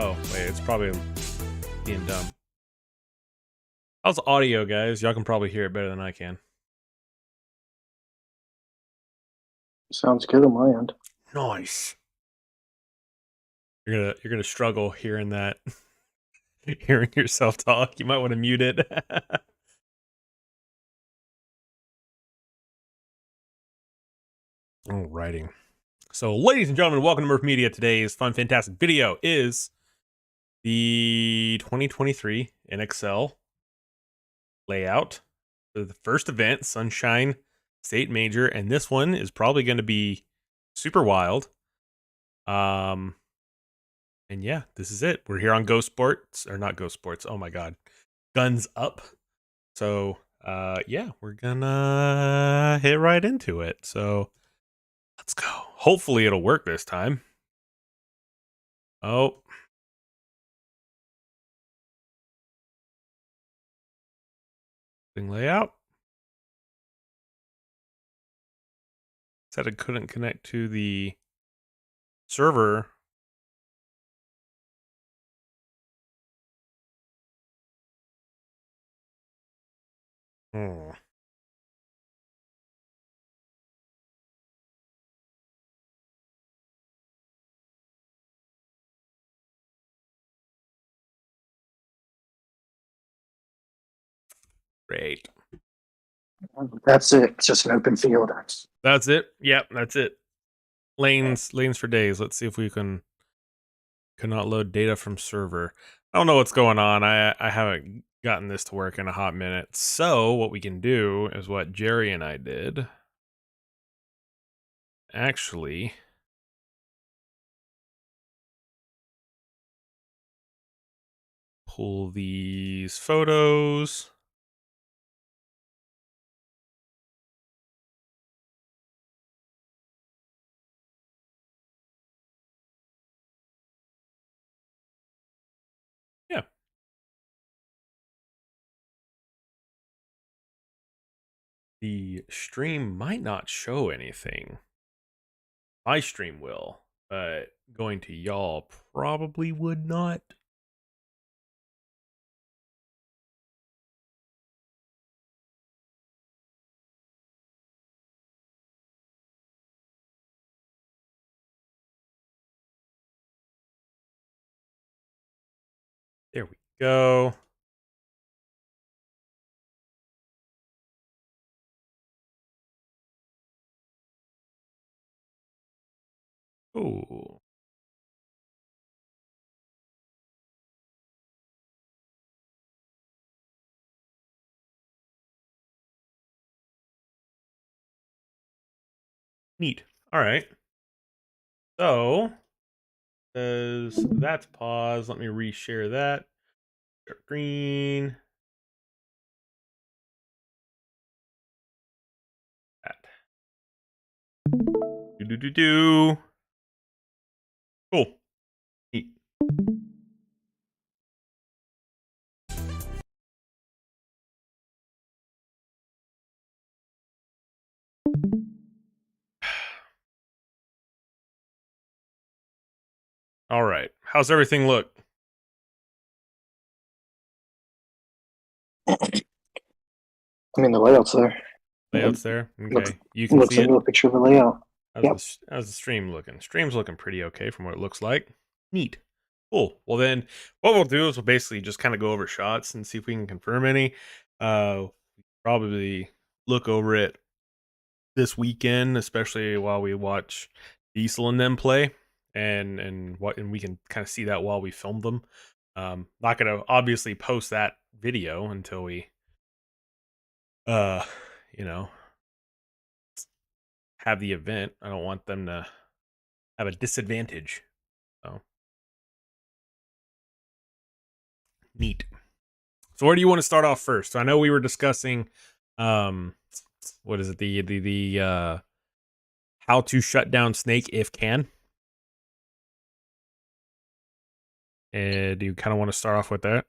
Oh, wait, it's probably being dumb. How's the audio, guys? Y'all can probably hear it better than I can. Sounds good on my end. Nice. You're gonna struggle hearing that, hearing yourself talk. You might want to mute it. Alrighty. So, ladies and gentlemen, welcome to Murph Media. Today's fun, fantastic video is the 2023 NXL layout for the first event, Sunshine State Major, and this one is probably going to be super wild. And yeah, this is it. We're here on Ghost Sports, or not Ghost Sports. Oh my god, Guns Up. So yeah, we're gonna hit right into it. So let's go. Hopefully it'll work this time. Oh. Layout. Said it couldn't connect to the server. Hmm. Great. That's it. It's just an open field. That's it. Yep, that's it. Lanes for days. Let's see if we cannot load data from server. I don't know what's going on. I haven't gotten this to work in a hot minute. So what we can do is what Jerry and I did. Actually, pull these photos. Yeah. The stream might not show anything. My stream will, but going to y'all probably would not. There we go. Ooh. Neat. All right. So, that's pause. Let me reshare that. Green. That. Do. Cool. Neat. All right. How's everything look? I mean, the layout's there. Layout's there. Looks, Okay. You can looks see like it. a picture of the layout. Yep. How's the stream looking? Stream's looking pretty okay from what it looks like. Neat. Cool. Well, then what we'll do is we'll basically just kind of go over shots and see if we can confirm any. Probably look over it this weekend, especially while we watch Diesel and them play, and we can kind of see that while we film them. Not gonna obviously post that video until we, you know, have the event. I don't want them to have a disadvantage. So neat. So where do you want to start off first? So I know we were discussing, what is it? The how to shut down Snake if can. And do you kind of want to start off with that?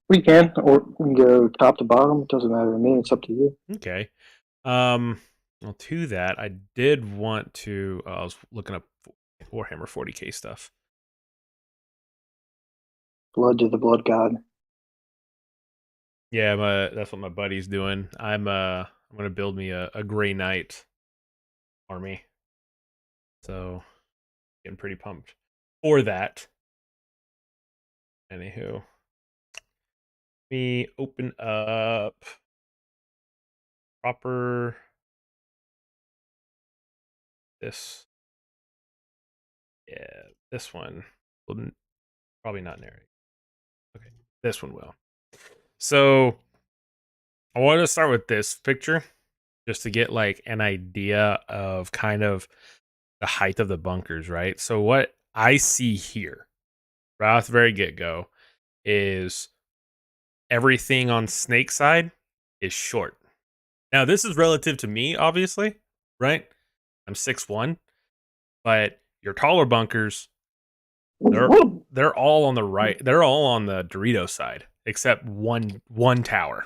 We can, or we can go top to bottom. It doesn't matter to me. It's up to you. Okay. Well, to that, I did want to. I was looking up Warhammer 40k stuff. Blood to the blood god. Yeah, that's what my buddy's doing. I'm gonna build me a Grey Knight army. So getting pretty pumped for that. Anywho, me open up proper this. Yeah, this one will probably not narrate. Okay, this one will. So I wanted to start with this picture just to get like an idea of kind of the height of the bunkers, right? So what I see here, right off the very get go, is everything on Snake side is short. Now this is relative to me, obviously, right? I'm 6'1", but your taller bunkers, they're all on the right. They're all on the Dorito side, except one tower,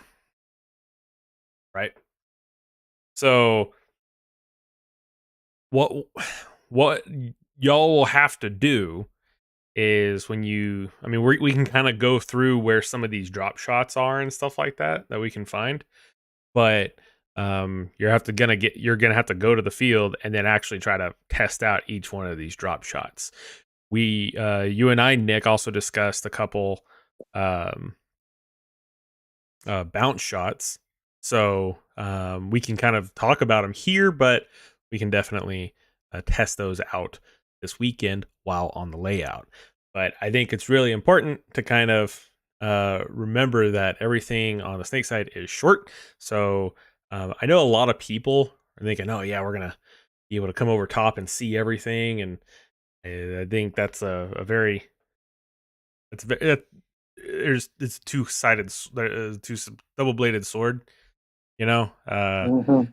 right? So what what y'all will have to do is when you, I mean, we can kind of go through where some of these drop shots are and stuff like that we can find, but you're gonna have to go to the field and then actually try to test out each one of these drop shots. You and I, Nick, also discussed a couple um, bounce shots, so we can kind of talk about them here, but we can definitely test those out this weekend while on the layout. But I think it's really important to kind of remember that everything on the Snake side is short. So I know a lot of people are thinking, "Oh yeah, we're gonna be able to come over top and see everything," and I think that's a very it's two-sided, double-bladed sword, you know,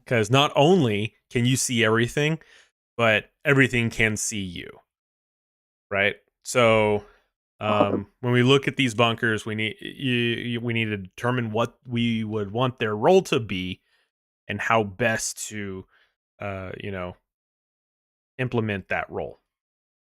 because not only can you see everything, but everything can see you, right? So when we look at these bunkers, we need to determine what we would want their role to be and how best to you know, implement that role.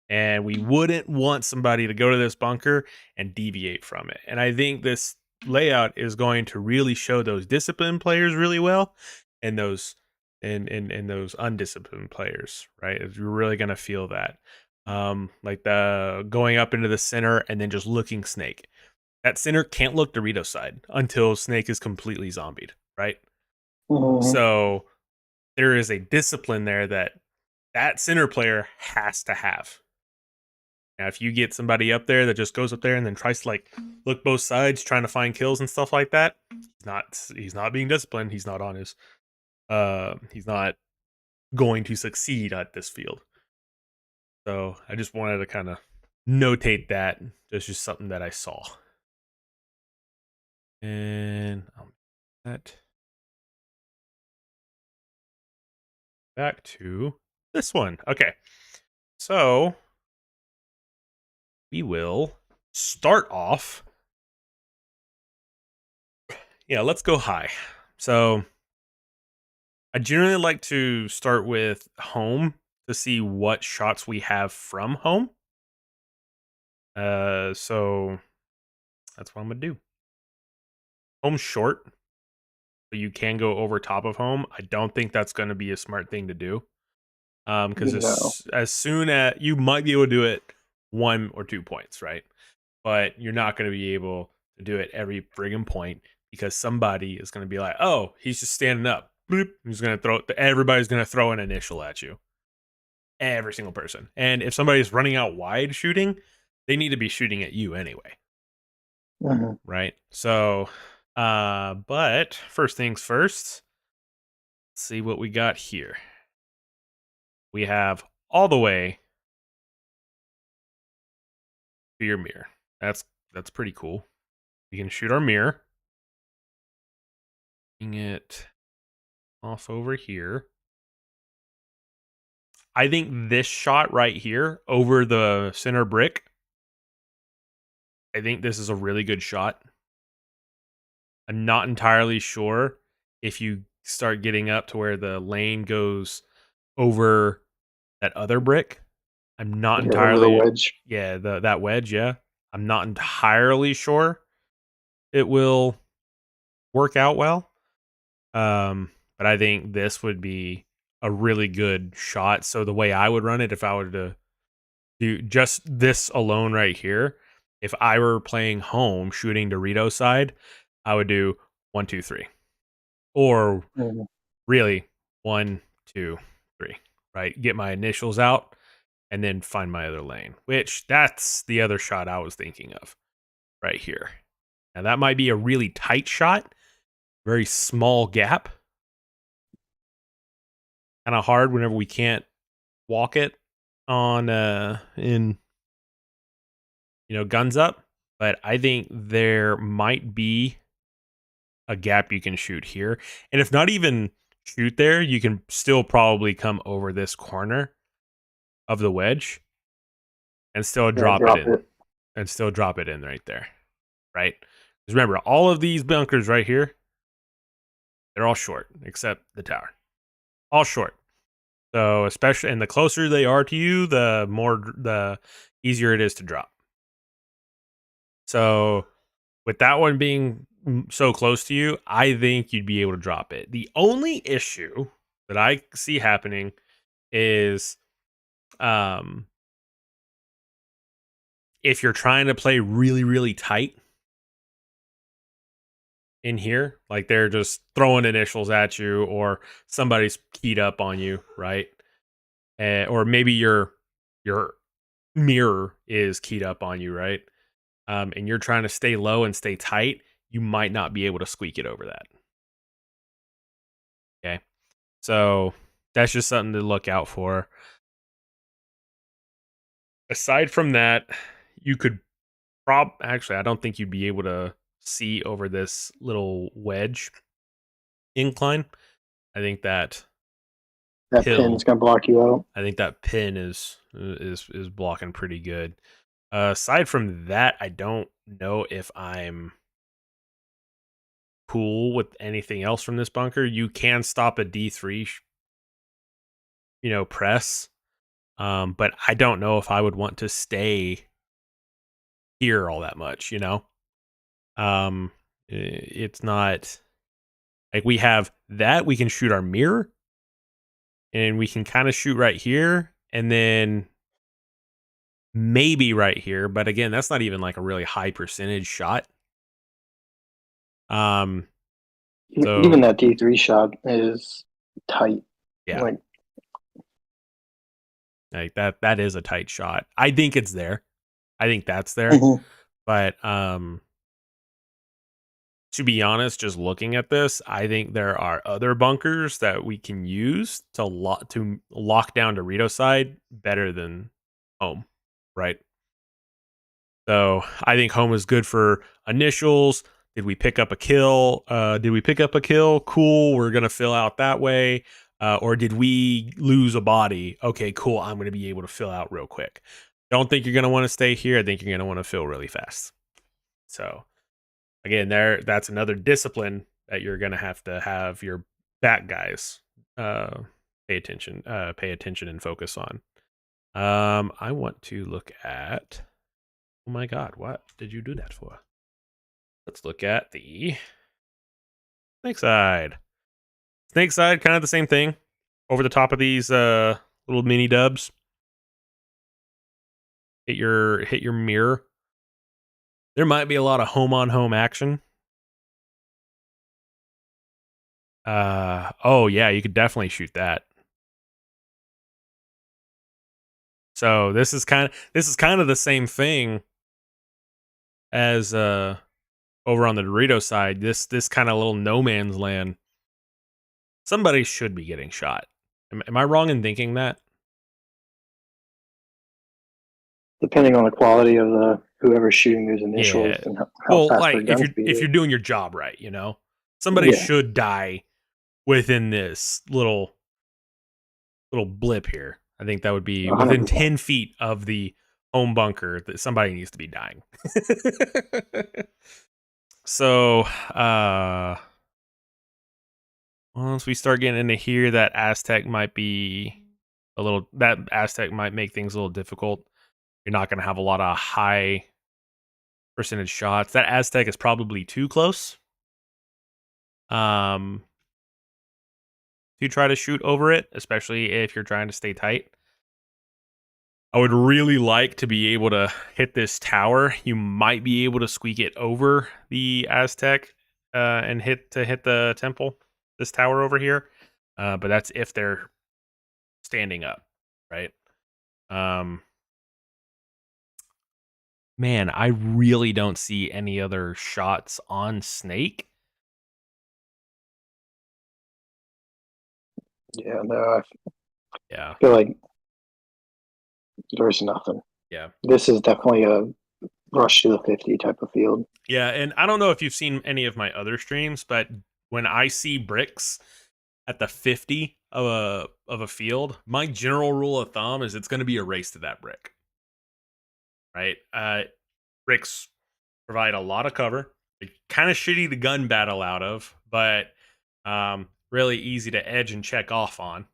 And we wouldn't want somebody to go to this bunker and deviate from it. And I think this layout is going to really show those disciplined players really well, and those and those undisciplined players, right? You're really going to feel that. Like the going up into the center and then just looking Snake. That center can't look Dorito side until Snake is completely zombied, right? So there is a discipline there that center player has to have. Now, if you get somebody up there that just goes up there and then tries to like look both sides, trying to find kills and stuff like that, he's not being disciplined. He's not on his he's not going to succeed at this field. So I just wanted to kind of notate that. That's just something that I saw. And that back to this one. Okay. So we will start off. Yeah, let's go high. So I generally like to start with home to see what shots we have from home. So that's what I'm gonna do. Home's short, but you can go over top of home. I don't think that's gonna be a smart thing to do. Because as soon as you might be able to do it 1 or 2 points, right? But you're not gonna be able to do it every friggin' point because somebody is gonna be like, "Oh, he's just standing up." Bloop. He's gonna everybody's gonna throw an initial at you. Every single person. And if somebody's running out wide shooting, they need to be shooting at you anyway. Right? So, but first things first, let's see what we got here. We have all the way to your mirror. That's pretty cool. We can shoot our mirror. Bring it off over here. I think this shot right here over the center brick, I think this is a really good shot. I'm not entirely sure if you start getting up to where the lane goes over that other brick, I'm not Yeah, over the entirely. wedge. Yeah, that wedge. Yeah, I'm not entirely sure it will work out well. But I think this would be a really good shot. So the way I would run it, if I were to do just this alone right here, if I were playing home shooting Dorito side, I would do 1, 2, 3, or Mhm. really 1, 2, 3. Right, get my initials out and then find my other lane. Which that's the other shot I was thinking of right here. Now that might be a really tight shot, very small gap, kind of hard whenever we can't walk it on in guns up, but I think there might be a gap you can shoot here. And if not even shoot there, you can still probably come over this corner of the wedge and still Yeah, drop it drop in. it. And still drop it in right there. Right? Because remember, all of these bunkers right here, they're all short, except the tower. All short. So especially, and the closer they are to you, the easier it is to drop. So with that one being so close to you, I think you'd be able to drop it. The only issue that I see happening is um if you're trying to play really, really tight in here, like they're just throwing initials at you, or somebody's keyed up on you, right? Or maybe your mirror is keyed up on you, right? And you're trying to stay low and stay tight, you might not be able to squeak it over that. Okay. So that's just something to look out for. Aside from that, you could actually, I don't think you'd be able to see over this little wedge incline. I think that That pin's hill, gonna block you out. I think that pin is blocking pretty good. Aside from that, I don't know if I'm cool with anything else from this bunker. You can stop a D3, press. But I don't know if I would want to stay here all that much. It's not like we have that. We can shoot our mirror and we can kind of shoot right here and then maybe right here. But again, that's not even like a really high percentage shot. Um, Even so that D3 shot is tight. yeah, Like, like that is a tight shot. I think it's there. I think that's there. mhm. But to be honest, just looking at this, I think there are other bunkers that we can use to lock down Dorito side better than home, right? So I think home is good for initials. Did we pick up a kill? Did we pick up a kill? Cool. We're gonna fill out that way. Or did we lose a body? Okay, cool. I'm gonna be able to fill out real quick. Don't think you're gonna want to stay here. I think you're gonna want to fill really fast. So again, that's another discipline that you're gonna have to have your back guys uh, pay attention and focus on. I want to look at. Oh my god, what did you do that for? Let's look at the snake side. Snake side, kind of the same thing. Over the top of these little mini dubs. Hit your mirror. There might be a lot of home on home action. Oh yeah, you could definitely shoot that. So this is kind of the same thing as over on the Dorito side. This kind of little no man's land. Somebody should be getting shot. Am I wrong in thinking that? Depending on the quality of the whoever's shooting those Yeah. initials and how Well, fast their like gun speed if is. you're doing your job right, somebody Yeah, should die within this little blip here. I think that would be within 100%. 10 feet of the home bunker that somebody needs to be dying. So, once we start getting into here, that Aztec might be that Aztec might make things a little difficult. You're not going to have a lot of high percentage shots. That Aztec is probably too close. To try to shoot over it, especially if you're trying to stay tight. I would really like to be able to hit this tower. You might be able to squeak it over the Aztec and hit the temple, this tower over here. But that's if they're standing up, right? Man, I really don't see any other shots on Snake. Yeah, no, Yeah, I feel like there's nothing. yeah. This is definitely a rush to the 50 type of field. Yeah, and I don't know if you've seen any of my other streams, but when I see bricks at the 50 of a field, my general rule of thumb is it's going to be a race to that brick. Right? Bricks provide a lot of cover. They're kind of shitty to gun battle out of, but really easy to edge and check off on.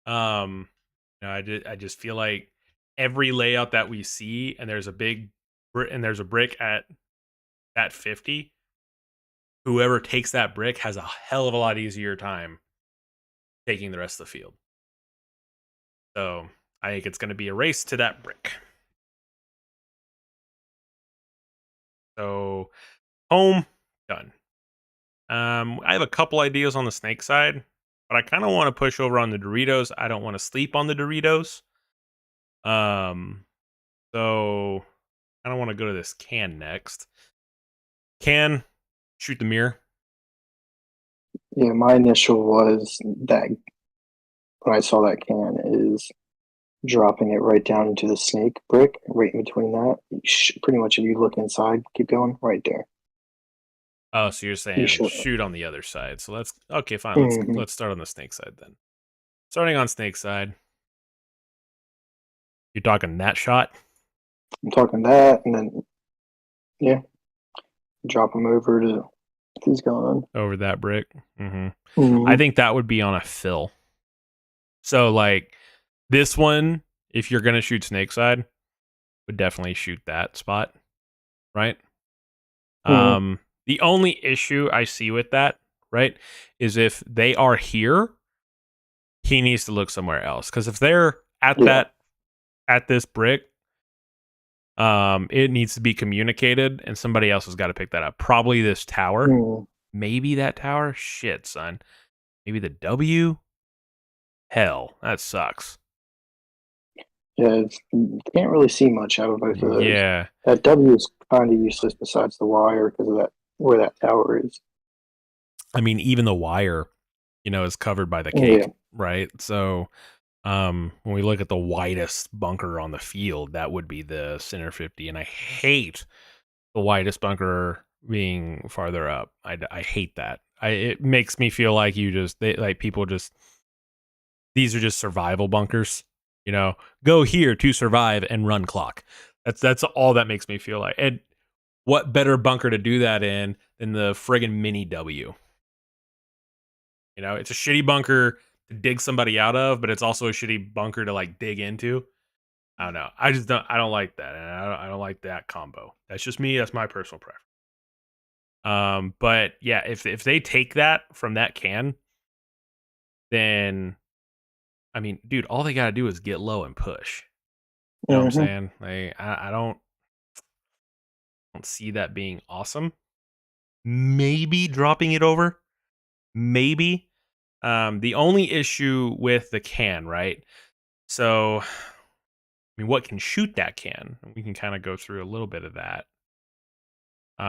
I just feel like every layout that we see, and there's a brick at that 50. Whoever takes that brick has a hell of a lot easier time taking the rest of the field. So I think it's going to be a race to that brick. So home done. I have a couple ideas on the Snake side, but I kind of want to push over on the Doritos. I don't want to sleep on the Doritos. So I don't want to go to this can next. Can shoot the mirror. Yeah, my initial was that when I saw that can is dropping it right down into the snake brick, right in between that. Pretty much, if you look inside, keep going right there. Oh, so you're You saying should. shoot on the other side. So let's okay, fine. Mm-hmm. Let's start on the Snake side then. Starting on Snake side. You're talking that shot? I'm talking that, and then yeah, drop him over to if he's gone. Over that brick. I Mm-hmm. think that would be on a fill. So like this one, if you're gonna shoot Snake side, would definitely shoot that spot, right? Mm-hmm. The only issue I see with that, right, is if they are here, he needs to look somewhere else. Because if they're Yeah. at this brick, it needs to be communicated, and somebody else has got to pick that up. Probably this tower. Mm-hmm. Maybe that tower. Shit, son. Maybe the W. Hell, that sucks. Yeah, you can't really see much out of both of those. Yeah. That W is kind of useless besides the wire because of that where that tower is. I mean, even the wire, is covered by the Yeah. cake, right? So, when we look at the widest bunker on the field, that would be the center 50, and I hate the widest bunker being farther up. I hate that. It makes me feel like people just these are just survival bunkers. Go here to survive and run clock. That's all that makes me feel like. And what better bunker to do that in than the friggin' mini W? It's a shitty bunker to dig somebody out of, but it's also a shitty bunker to like dig into. I don't know. I don't like that, and I don't like that combo. That's just me. That's my personal preference. But yeah, if they take that from that can, then I mean, dude, all they gotta do is get low and push. You know what I'm Mm-hmm. saying? Like, I don't see that being awesome. Maybe dropping it over. Maybe. The only issue with the can, right? So, I mean, what can shoot that can? We can kind of go through a little bit of that. But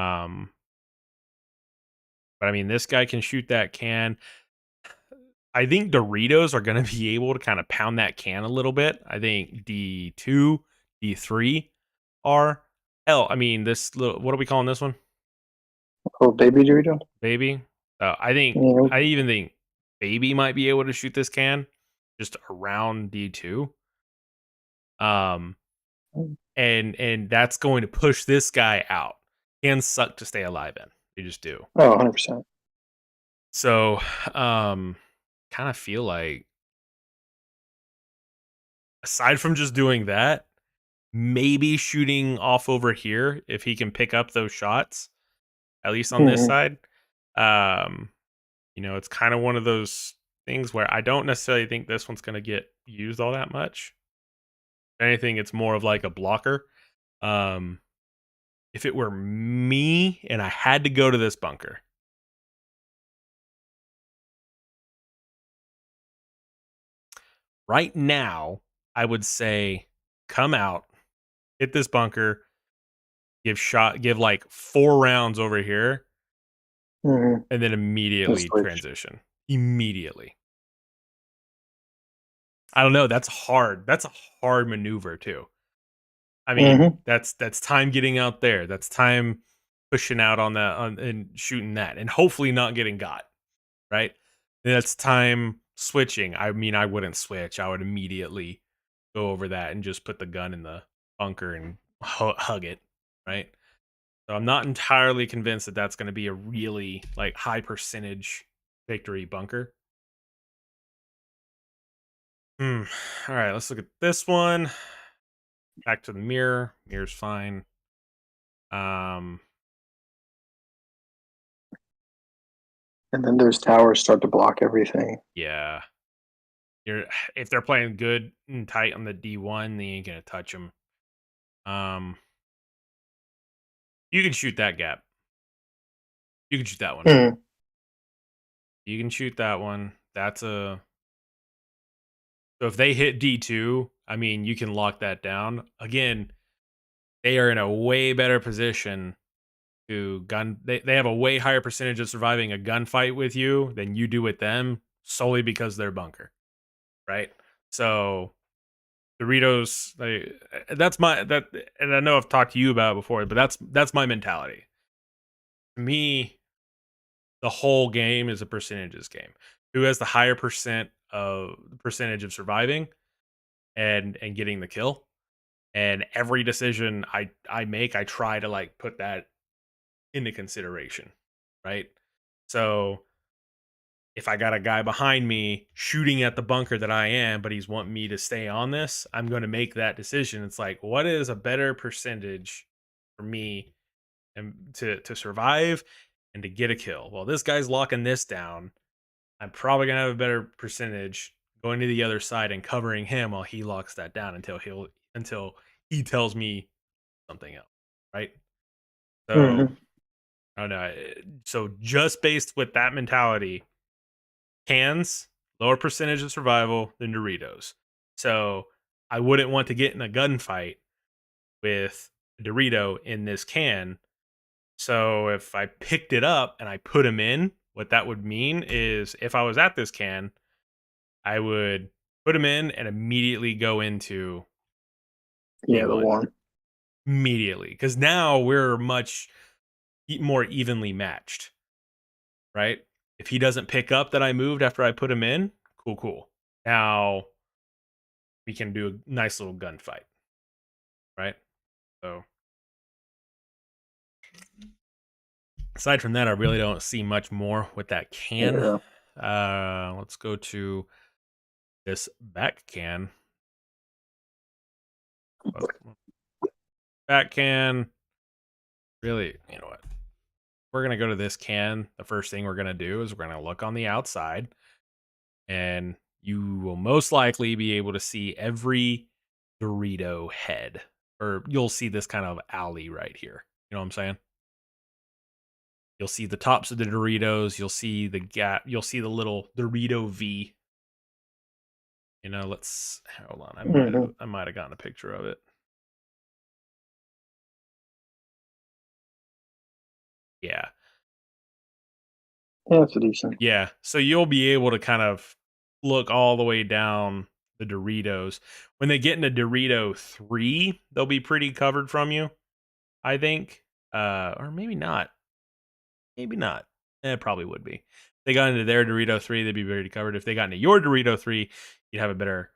I mean, this guy can shoot that can. I think Doritos are going to be able to kind of pound that can a little bit. I think D2, D3 are. Hell, I mean, what are we calling this one? Oh, baby Dorito. Baby. Yeah. I even think Baby might be able to shoot this can just around D2. And that's going to push this guy out. Cans suck to stay alive in. They just do. Oh, 100%. So, kind of feel like aside from just doing that, maybe shooting off over here if he can pick up those shots, at least on this Mm-hmm. side. Um, it's kind of one of those things where I don't necessarily think this one's going to get used all that much. If anything, it's more of like a blocker. Um, if it were me and I had to go to this bunker, right now, I would say come out, hit this bunker, give like 4 rounds over here, Mm-hmm. and then And immediately switch. transition. Immediately. I don't know. That's hard. That's a hard maneuver too. I mean, Mm-hmm. that's time getting out there. That's time pushing out on that and shooting that, and hopefully not getting got. Right. And that's time switching. I mean, I wouldn't switch. I would immediately go over that and just put the gun in the bunker and hug it. Right. So I'm not entirely convinced that that's going to be a really like high percentage victory bunker. All right, let's look at this one. Back to the mirror. Mirror's fine. Um, And then those towers start to block everything. yeah. You're if they're playing good and tight on the D1, they ain't gonna touch them. Um, you can shoot that gap. You can shoot that one. Mm-hmm. You can shoot that one. That's a so if they hit D2, I mean, you can lock that down. Again, they are in a way better position to gun. They have a way higher percentage of surviving a gunfight with you than you do with them solely because they're bunker, right? So Doritos, that's my that, and I know I've talked to you about it before, but that's my mentality. To me, the whole game is a percentages game. Who has the higher percentage of surviving and getting the kill? And every decision I make, I try to like put that into consideration, right? So if I got a guy behind me shooting at the bunker that I am, but he's wanting me to stay on this, I'm going to make that decision. It's like, what is a better percentage for me and to survive and to get a kill? Well, this guy's locking this down. I'm probably going to have a better percentage going to the other side and covering him while he locks that down until he tells me something else, right? So, Mm-hmm. I don't know. So just based with that mentality, cans, lower percentage of survival than Doritos. So I wouldn't want to get in a gunfight with a Dorito in this can. So if I picked it up and I put him in, what that would mean is if I was at this can, I would put him in and immediately go into Yeah, the D1. one. Immediately. Because now we're much more evenly matched, right? If he doesn't pick up that I moved after I put him in, cool, cool. Now we can do a nice little gunfight, right? So aside from that, I really don't see much more with that can. Yeah. Let's go to this back can. Back can. Really, you know what? We're gonna go to this can. The first thing we're gonna do is we're gonna look on the outside, and you will most likely be able to see every Dorito head, or you'll see this kind of alley right here. You know what I'm saying? You'll see the tops of the Doritos. You'll see the gap. You'll see the little Dorito V. Let's hold on. Mm-hmm. I might have gotten a picture of it. Yeah, Yeah, it's a decent. yeah. So you'll be able to kind of look all the way down the Doritos. When they get into Dorito 3, they'll be pretty covered from you, I think. Or maybe not. Maybe not. It probably would be. If they got into their Dorito 3, they'd be very covered. If they got into your Dorito 3, you'd have a better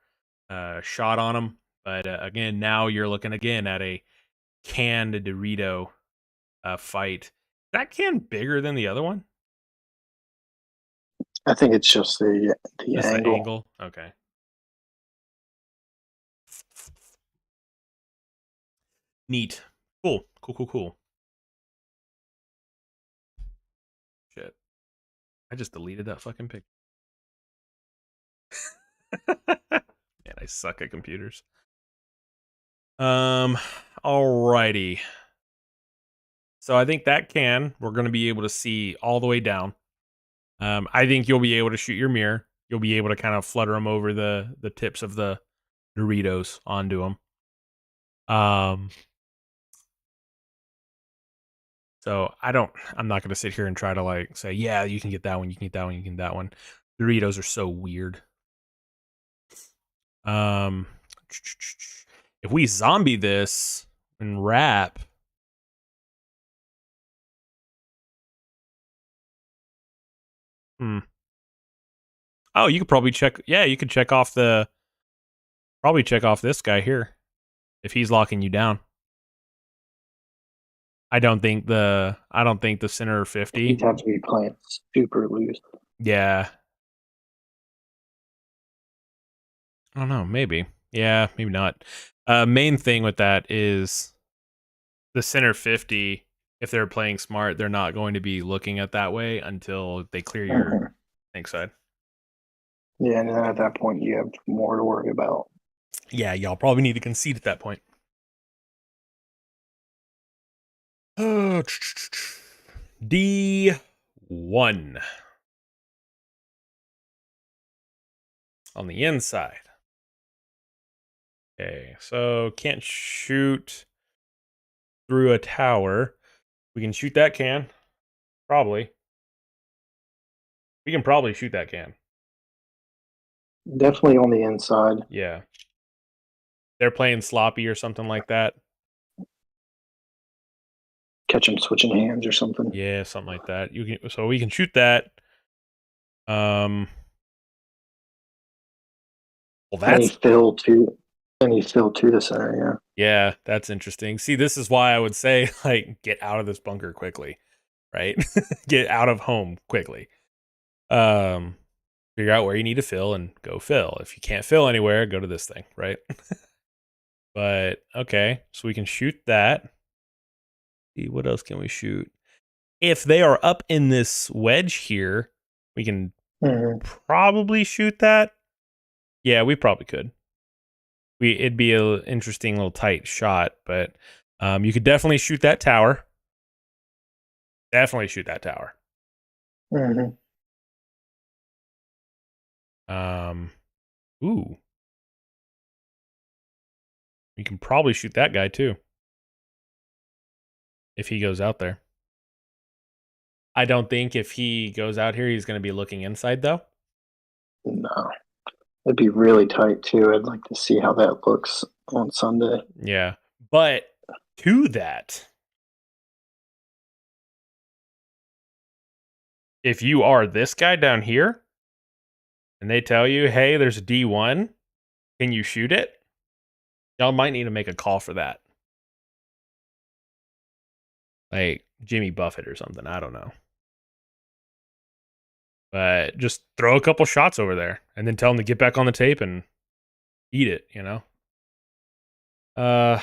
shot on them. But again, now you're looking again at a canned Dorito fight. That can bigger than the other one? I think it's just the Just the angle. angle? Okay. Neat. Cool. Cool. Shit. I just deleted that fucking picture. Man, I suck at computers. Alrighty. So I think that we're going to be able to see all the way down. I think you'll be able to shoot your mirror. You'll be able to kind of flutter them over the tips of the Doritos onto them. So I'm not going to sit here and try to like say, yeah, you can get that one, you can get that one, you can get that one. Doritos are so weird. If we zombie this and wrap, oh, you could probably check. Yeah, you could check off probably check off this guy here if he's locking you down. I don't think the center 50. He'd have to be playing super loose. Yeah. I don't know, maybe. Yeah, maybe not. Main thing with that is the center 50, if they're playing smart, they're not going to be looking at that way until they clear your tank side. Yeah, and then at that point you have more to worry about. Yeah, y'all probably need to concede at that point. D1 on the inside. Okay, so can't shoot through a tower. We can shoot that can. Probably. We can probably shoot that can. Definitely on the inside. Yeah. They're playing sloppy or something like that. Catch them switching hands or something. Yeah, something like that. So we can shoot that. Well, Any fill to the center, yeah. Yeah, that's interesting. See, this is why I would say, like, get out of this bunker quickly, right? Get out of home quickly. Figure out where you need to fill and go fill. If you can't fill anywhere, go to this thing, right? But okay, so we can shoot that. See, what else can we shoot? If they are up in this wedge here, we can probably shoot that. Yeah, we probably could. It'd be an interesting little tight shot, but you could definitely shoot that tower. Definitely shoot that tower. Ooh. You can probably shoot that guy too. If he goes out there. I don't think if he goes out here, he's going to be looking inside though. No. It'd be really tight too. I'd like to see how that looks on Sunday. Yeah. But to that, if you are this guy down here and they tell you, hey, there's a D1, can you shoot it? Y'all might need to make a call for that. Like Jimmy Buffett or something. I don't know. But just throw a couple shots over there and then tell them to get back on the tape and eat it, you know? I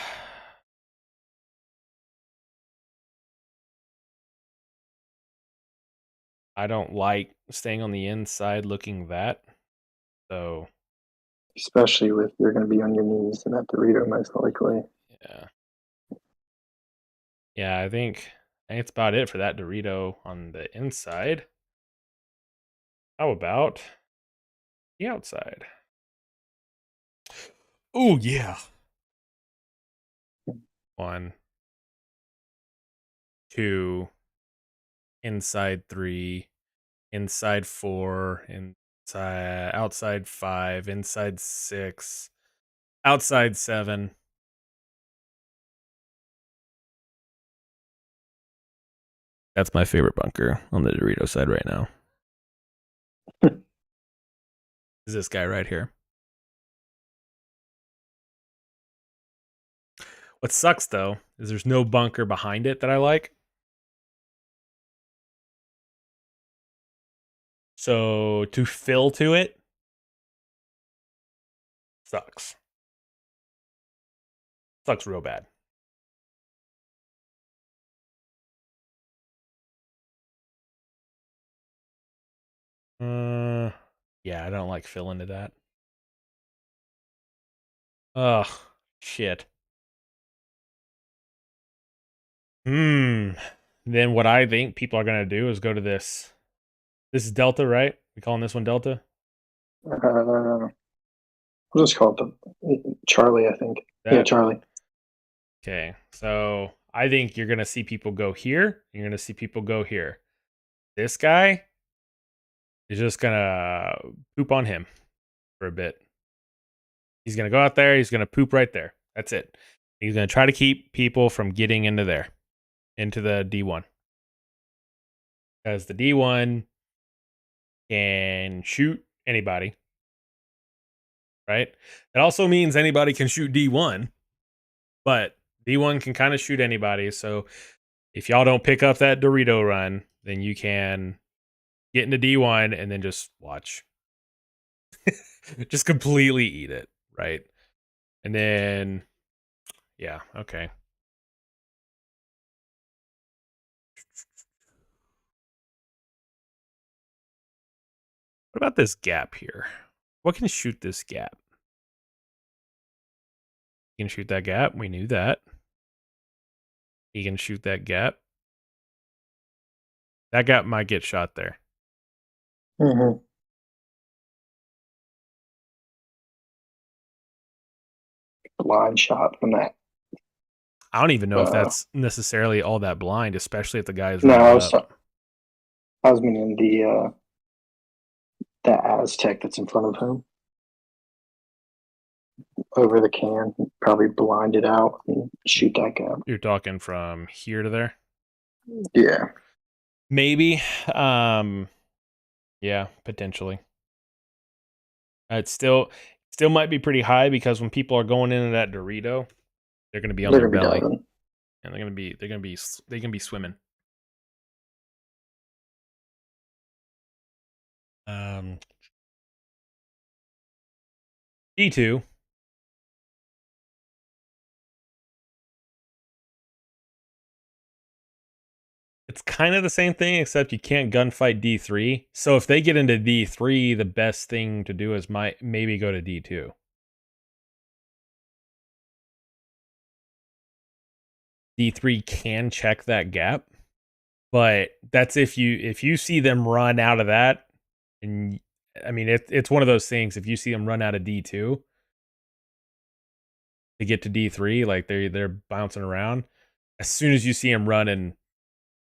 don't like staying on the inside looking that. So, especially with you're going to be on your knees in that Dorito, most likely. Yeah. Yeah, I think it's about it for that Dorito on the inside. How about the outside? Oh, yeah. 1, 2, inside 3, inside 4, outside 5, inside 6, outside 7. That's my favorite bunker on the Dorito side right now. Is this guy right here. What sucks though is there's no bunker behind it that I like. So to fill to it sucks. Sucks real bad. Yeah, I don't like filling to that. Ugh, shit. Then what I think people are gonna do is go to this. This is Delta, right? We calling this one Delta? We'll just call it the Charlie, I think. Yeah, That Charlie. okay. So I think you're gonna see people go here. You're gonna see people go here. This guy is just gonna poop on him for a bit. He's gonna go out there. He's gonna poop right there. That's it. He's gonna try to keep people from getting into there, into the D1, because the D1 can shoot anybody, right? It also means anybody can shoot D1, but D1 can kind of shoot anybody. So if y'all don't pick up that Dorito run, then you can get into D1 and then just watch. Just completely eat it, right? And then, yeah, okay. What about this gap here? What can shoot this gap? He can shoot that gap. We knew that. He can shoot that gap. That gap might get shot there. Mm-hmm. Blind shot from that. I don't even know if that's necessarily all that blind, especially if the guy is No, running up. I was meaning the Aztec that's in front of him over the can, probably blind it out and shoot that gap. You're talking from here to there? Yeah. Maybe. Yeah, potentially. It's still might be pretty high because when people are going into that Dorito, they're going to be on They're their gonna be belly, diving. and they can be swimming. D2. It's kind of the same thing, except you can't gunfight D3. So if they get into D3, the best thing to do is maybe go to D2. D3 can check that gap, but that's if you see them run out of that, and I mean it's one of those things. If you see them run out of D2 to get to D3, like they're bouncing around. As soon as you see them run and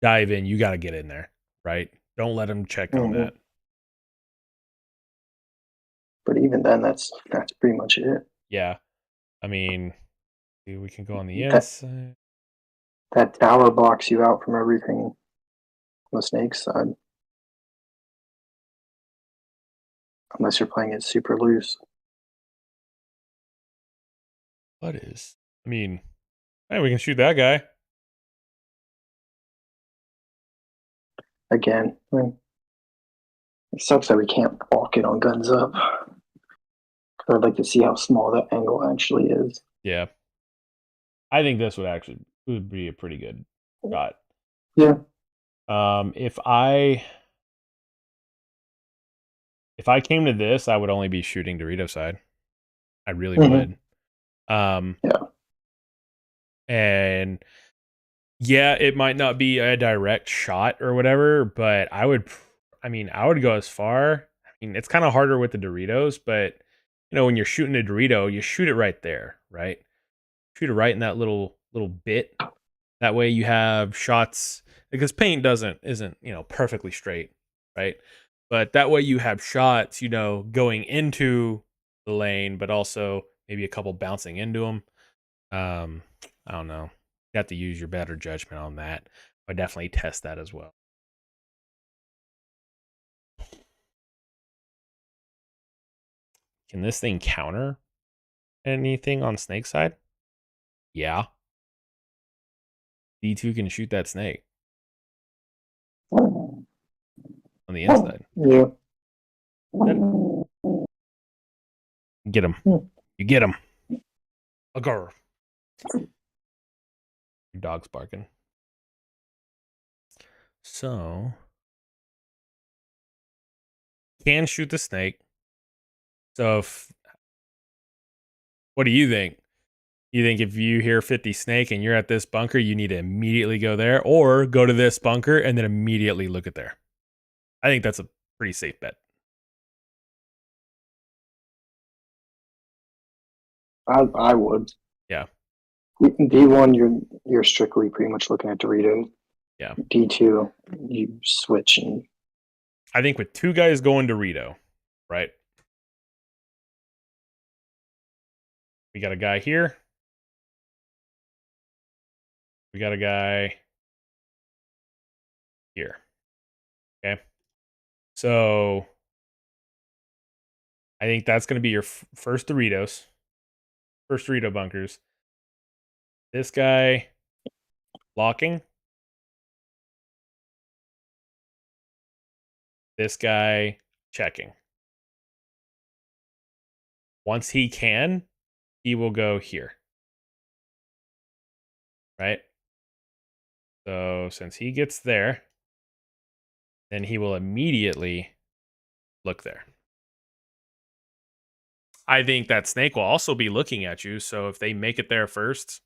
dive in, you got to get in there, right? Don't let them check on Mm-hmm. that. But even then, that's pretty much it. Yeah, I mean, we can go on the That inside. that tower blocks you out from everything on the snake side, unless you're playing it super loose. What is? I mean, hey, we can shoot that guy. Again, I mean, it sucks that we can't walk it on guns up. I'd like to see how small that angle actually is. Yeah, I think this would be a pretty good shot. Yeah. If I came to this, I would only be shooting Dorito side. I really Mm-hmm. would. Um, Yeah. and yeah, it might not be a direct shot or whatever, but I would go as far. I mean, it's kind of harder with the Doritos, but when you're shooting a Dorito, you shoot it right there, right? Shoot it right in that little bit. That way you have shots because paint isn't, perfectly straight, right? But that way you have shots, going into the lane, but also maybe a couple bouncing into them. I don't know. You have to use your better judgment on that. But definitely test that as well. Can this thing counter anything on snake side? Yeah. D2 can shoot that snake on the inside. Yeah. Get him. You get him. A girl. Your dog's barking. So can shoot the snake. So what do you think? You think if you hear 50 snake and you're at this bunker, you need to immediately go there, or go to this bunker and then immediately look at there? I think that's a pretty safe bet. I would. Yeah. D1, you're strictly pretty much looking at Dorito. Yeah. D2, you switch and I think with 2 guys going Dorito, right? We got a guy here. We got a guy here. Okay. So I think that's going to be your first Doritos. First Dorito bunkers. This guy locking. This guy checking. Once he can, he will go here. Right? So since he gets there, then he will immediately look there. I think that snake will also be looking at you. So if they make it there first,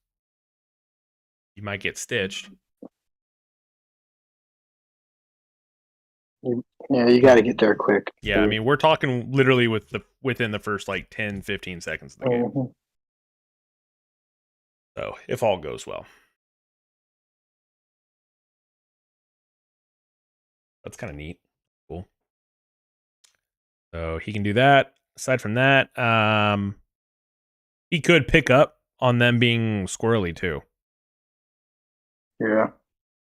you might get stitched. yeah, you got to get there quick. Yeah, I mean, we're talking literally within the first like 10, 15 seconds of the game. Mhm. So if all goes well. That's kind of neat. Cool. So he can do that. Aside from that, he could pick up on them being squirrely too. Yeah.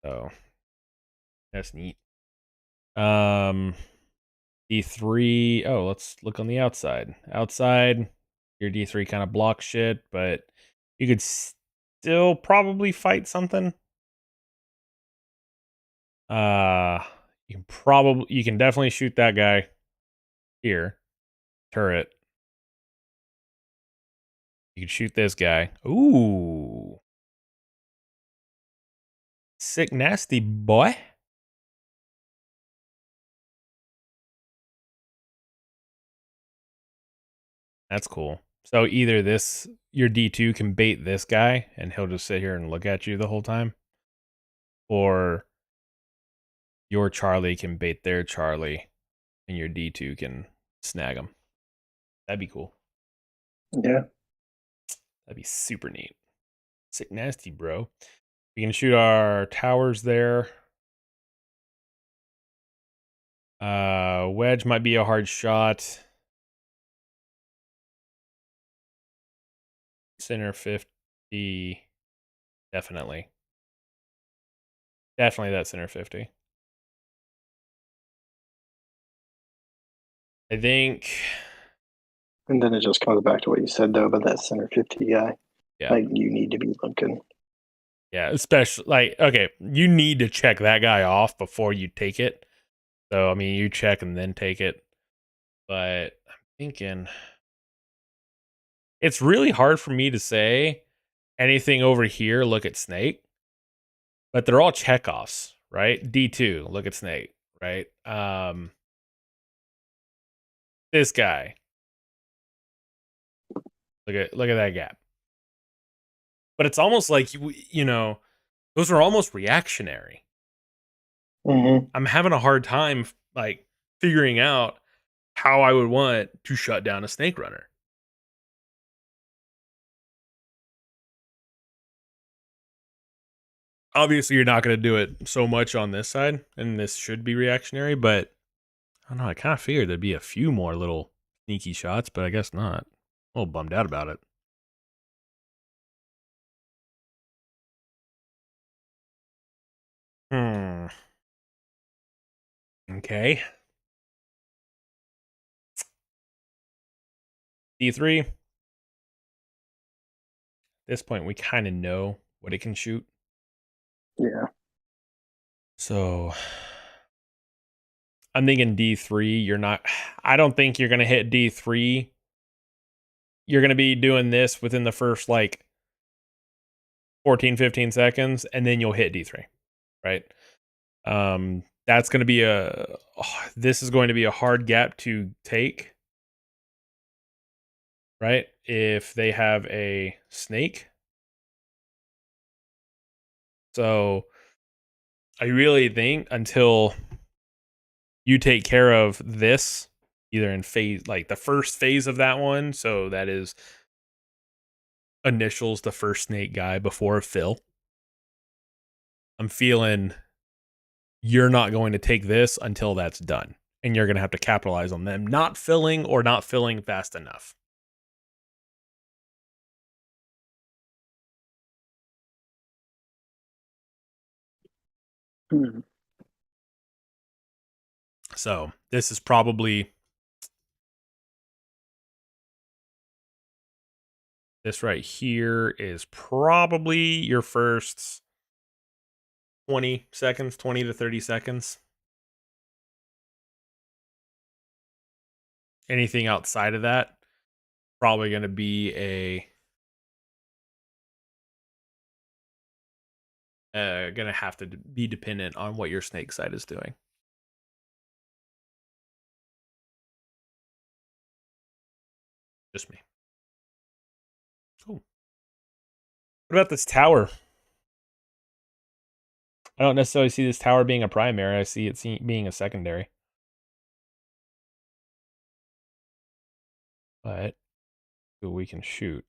So that's neat. D3. Oh, let's look on the outside. Outside, your D3 kind of blocks shit, but you could still probably fight something. You can definitely shoot that guy here. Turret. You can shoot this guy. Ooh. Sick nasty boy. That's cool. So either your D2 can bait this guy and he'll just sit here and look at you the whole time, or your Charlie can bait their Charlie and your D2 can snag him. That'd be cool. Yeah. That'd be super neat. Sick nasty, bro. We can shoot our towers there. Wedge might be a hard shot. Center 50. Definitely. Definitely that center 50. I think. And then it just comes back to what you said though about that center 50 guy. Yeah. Like you need to be looking. Yeah, especially like, okay, you need to check that guy off before you take it. So I mean, you check and then take it. But I'm thinking it's really hard for me to say anything over here. Look at snake, but they're all checkoffs, right? D2, look at snake, right? This guy, look at that gap. But it's almost like those are almost reactionary. Mm-hmm. I'm having a hard time like figuring out how I would want to shut down a snake runner. Obviously, you're not going to do it so much on this side, and this should be reactionary, but I don't know. I kind of figured there'd be a few more little sneaky shots, but I guess not. I'm a little bummed out about it. Okay. D3. At this point, we kind of know what it can shoot. Yeah. So I'm thinking D3. I don't think you're going to hit D3. You're going to be doing this within the first like 14, 15 seconds, and then you'll hit D3, right? That's going to be this is going to be a hard gap to take, right? If they have a snake. So I really think until you take care of this, either in phase, like the first phase of that one, so that is initials the first snake guy before Phil. I'm feeling you're not going to take this until that's done. And you're going to have to capitalize on them not filling or not filling fast enough. Hmm. So this is probably, this right here is probably your first 20 seconds, 20 to 30 seconds. Anything outside of that, probably going to be going to have to be dependent on what your snake side is doing. Just me. Cool. What about this tower? I don't necessarily see this tower being a primary. I see it being a secondary. But we can shoot.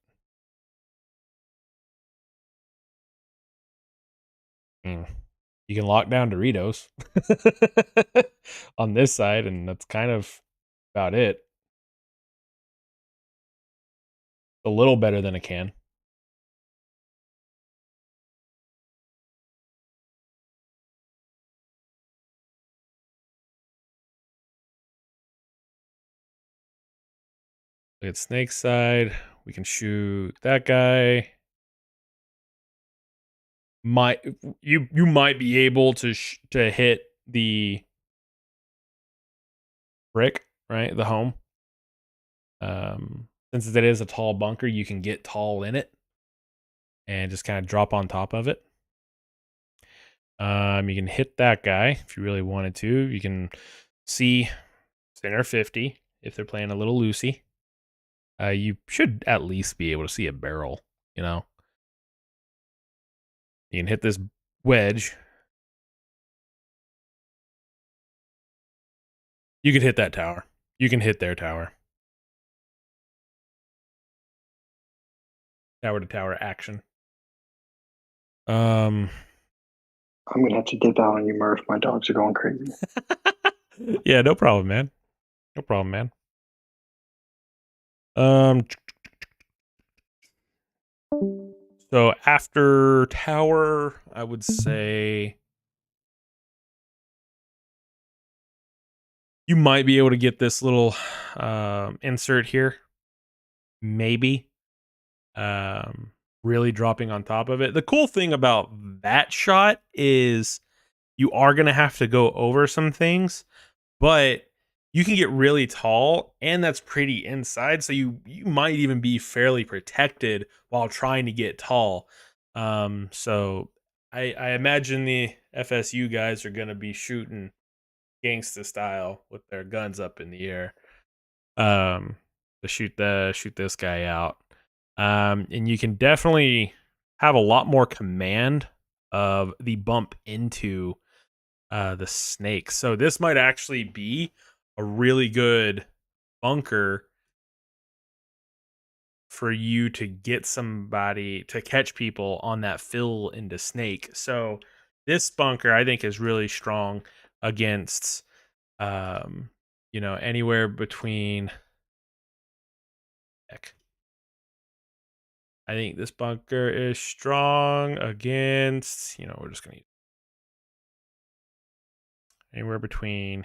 You can lock down Doritos on this side, and that's kind of about it. A little better than a can. Look at snake side. We can shoot that guy. You might be able to hit the brick, right? The home. Since it is a tall bunker, you can get tall in it and just kind of drop on top of it. You can hit that guy if you really wanted to. You can see center 50 if they're playing a little loosey. You should at least be able to see a barrel, you know. You can hit this wedge. You could hit that tower. You can hit their tower. Tower to tower action. I'm gonna have to dip out on you, Murph. My dogs are going crazy. Yeah, no problem, man. No problem, man. So after tower, I would say you might be able to get this little insert here. Maybe. Really dropping on top of it. The cool thing about that shot is you are going to have to go over some things, but you can get really tall and that's pretty inside, so you might even be fairly protected while trying to get tall. So I imagine the FSU guys are going to be shooting gangsta style with their guns up in the air to shoot this guy out. And you can definitely have a lot more command of the bump into the snake. So this might actually be a really good bunker for you to get somebody to catch people on that fill into snake. So this bunker I think is really strong against anywhere between heck. I think this bunker is strong against, we're just going to anywhere between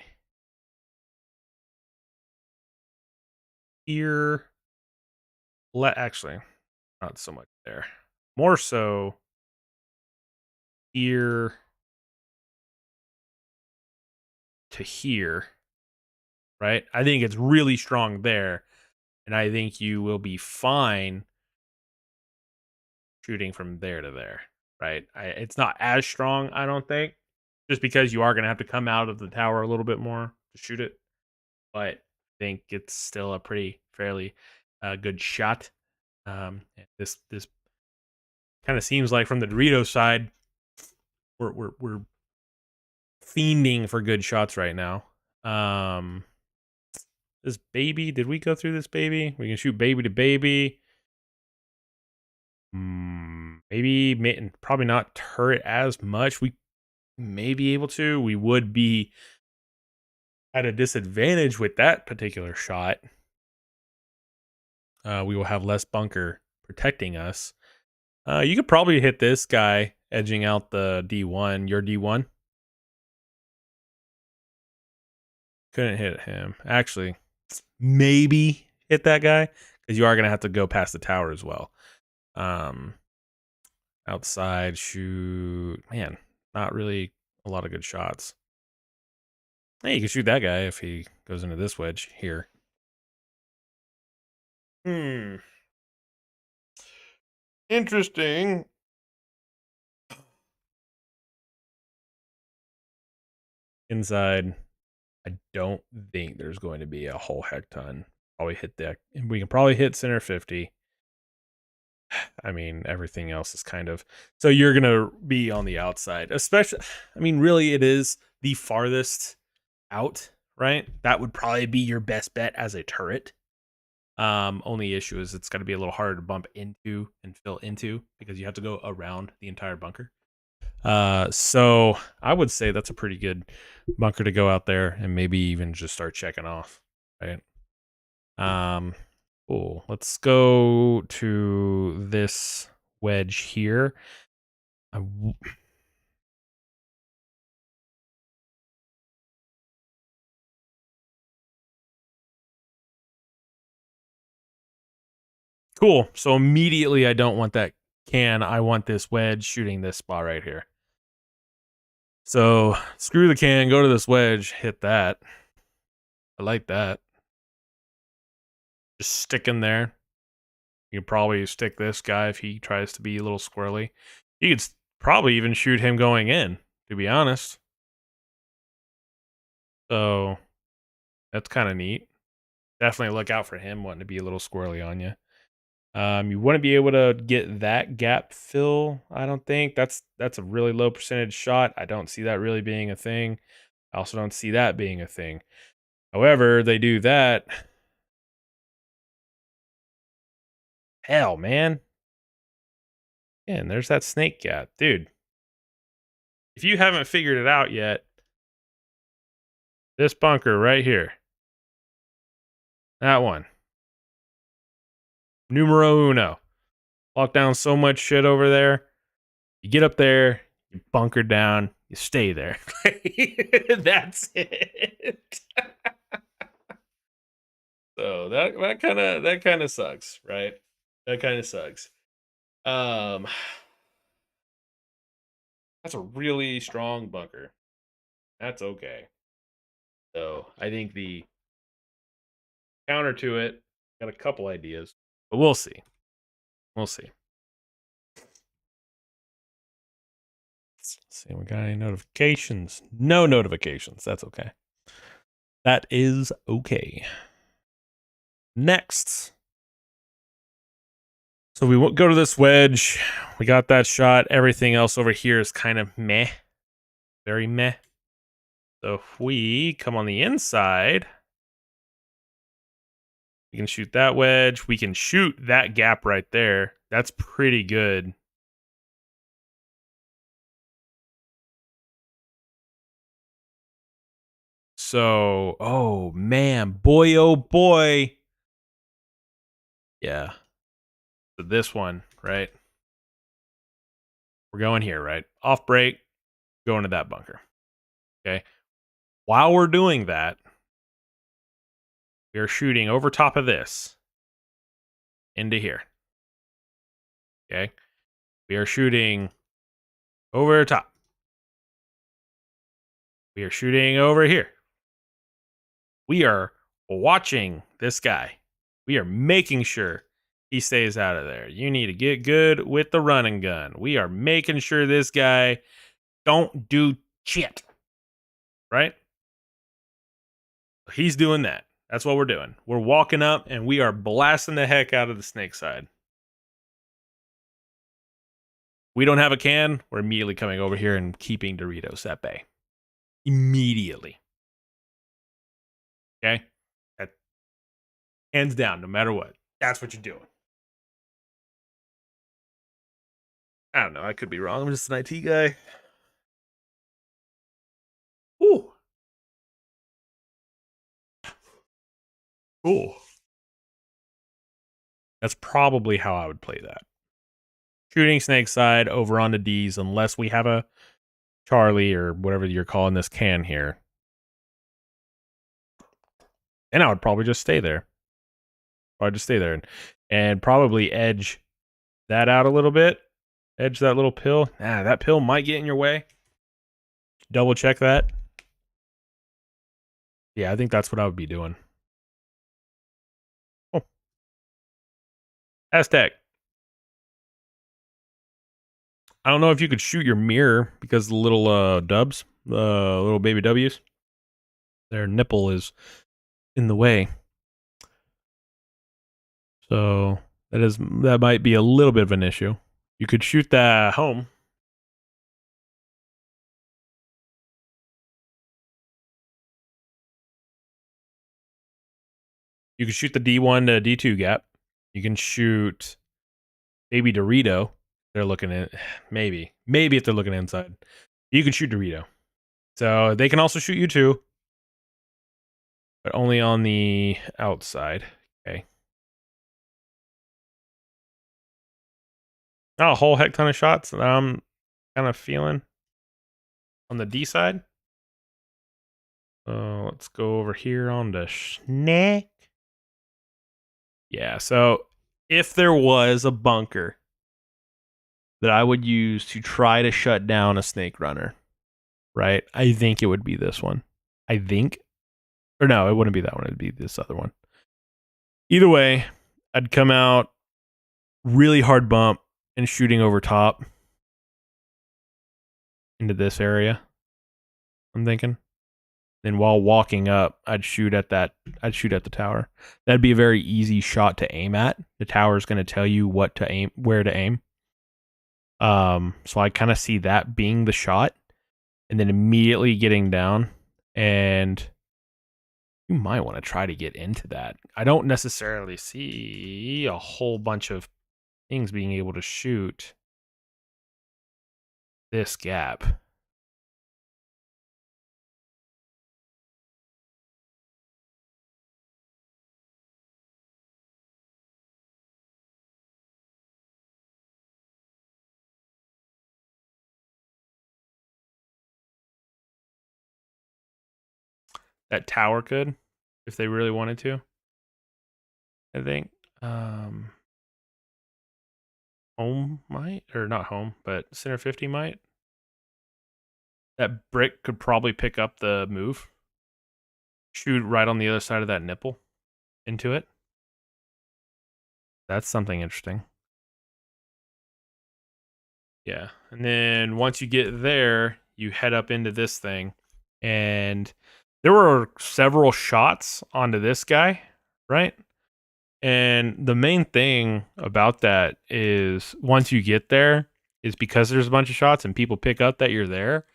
here. Actually, not so much there. More so here to here, right? I think it's really strong there, and I think you will be fine shooting from there to there, right? It's not as strong, I don't think, just because you are going to have to come out of the tower a little bit more to shoot it. But I think it's still a pretty fairly good shot. This kind of seems like from the Dorito side, we're fiending for good shots right now. This baby, did we go through this baby? We can shoot baby to baby. Maybe, probably not turret as much. We may be able to. We would be at a disadvantage with that particular shot. We will have less bunker protecting us. You could probably hit this guy edging out the D1. Your D1. Couldn't hit him. Actually, maybe hit that guy because you are going to have to go past the tower as well. Outside shoot. Man, not really a lot of good shots. Hey, you can shoot that guy if he goes into this wedge here. Interesting. Inside, I don't think there's going to be a whole heck ton. Probably hit that. We can probably hit center 50. I mean, everything else is kind of... So you're going to be on the outside. Especially, I mean, really, it is the farthest out, right? That would probably be your best bet as a turret. Only issue is it's going to be a little harder to bump into and fill into because you have to go around the entire bunker. So I would say that's a pretty good bunker to go out there and maybe even just start checking off, right? Cool. Let's go to this wedge here. Cool. So immediately I don't want that can. I want this wedge shooting this spot right here. So screw the can, go to this wedge, hit that. I like that. Just stick in there. You can probably stick this guy if he tries to be a little squirrely. You could probably even shoot him going in, to be honest. So that's kind of neat. Definitely look out for him wanting to be a little squirrely on you. You wouldn't be able to get that gap fill, I don't think. That's a really low percentage shot. I don't see that really being a thing. I also don't see that being a thing. However, they do that. Hell, man. And there's that snake gap. Dude, if you haven't figured it out yet, this bunker right here. That one. Numero uno. Lock down so much shit over there. You get up there, you bunker down, you stay there. That's it. So that kind of sucks, right? That kind of sucks. That's a really strong bunker. That's okay. So I think the counter to it, got a couple ideas, but we'll see. We'll see. Let's see, we got any notifications? No notifications. That's okay. That is okay. Next. So we go to this wedge. We got that shot. Everything else over here is kind of meh. Very meh. So if we come on the inside, we can shoot that wedge. We can shoot that gap right there. That's pretty good. So, oh man, boy, oh boy. Yeah. So this one, right? We're going here, right? Off break, going to that bunker. Okay. While we're doing that, we are shooting over top of this into here. Okay. We are shooting over the top. We are shooting over here. We are watching this guy. We are making sure he stays out of there. You need to get good with the running gun. We are making sure this guy don't do shit. Right? He's doing that. That's what we're doing. We're walking up and we are blasting the heck out of the snake side. We don't have a can. We're immediately coming over here and keeping Doritos at bay. Immediately. Okay? That, hands down, no matter what. That's what you're doing. I don't know. I could be wrong. I'm just an IT guy. Ooh. Cool. That's probably how I would play that. Shooting snake side over onto D's unless we have a Charlie or whatever you're calling this can here. And I would probably just stay there. Probably just stay there and probably edge that out a little bit. Edge that little pill. That pill might get in your way. Double check that. Yeah, I think that's what I would be doing. Oh. Aztec. I don't know if you could shoot your mirror because the little dubs, little baby W's, their nipple is in the way. So that might be a little bit of an issue. You could shoot that home. You can shoot the D1 to D2 gap. You can shoot baby Dorito. They're looking at maybe if they're looking inside. You can shoot Dorito. So they can also shoot you too, but only on the outside. Okay. Not a whole heck ton of shots that I'm kind of feeling on the D side. Let's go over here on the snake. Yeah, so if there was a bunker that I would use to try to shut down a snake runner, right? I think it would be this one. I think. Or no, it wouldn't be that one. It would be this other one. Either way, I'd come out really hard bump and shooting over top into this area. I'm thinking. Then while walking up, I'd shoot at the tower. That'd be a very easy shot to aim at. The tower's going to tell you what to aim, where to aim. So I kind of see that being the shot, and then immediately getting down, and you might want to try to get into that. I don't necessarily see a whole bunch of things being able to shoot this gap. That tower could, if they really wanted to. I think. Home might, or not home, but center 50 might. That brick could probably pick up the move. Shoot right on the other side of that nipple into it. That's something interesting. Yeah. And then once you get there, you head up into this thing. And there were several shots onto this guy, right? And the main thing about that is once you get there, is because there's a bunch of shots and people pick up that you're there,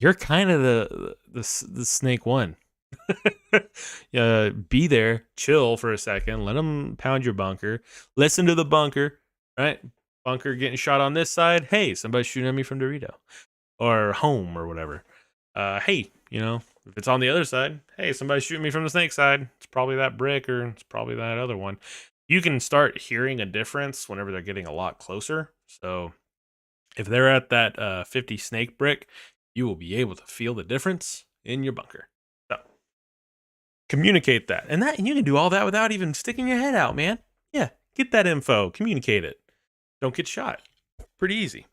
you're kind of the snake one. Be there, chill for a second, let them pound your bunker, listen to the bunker, right? Bunker getting shot on this side. Hey, somebody's shooting at me from Dorito or home or whatever. Hey, if it's on the other side, hey, somebody's shooting me from the snake side. It's probably that brick or it's probably that other one. You can start hearing a difference whenever they're getting a lot closer. So if they're at that 50 snake brick, you will be able to feel the difference in your bunker. So communicate that. And you can do all that without even sticking your head out, man. Yeah, get that info, communicate it. Don't get shot. Pretty easy.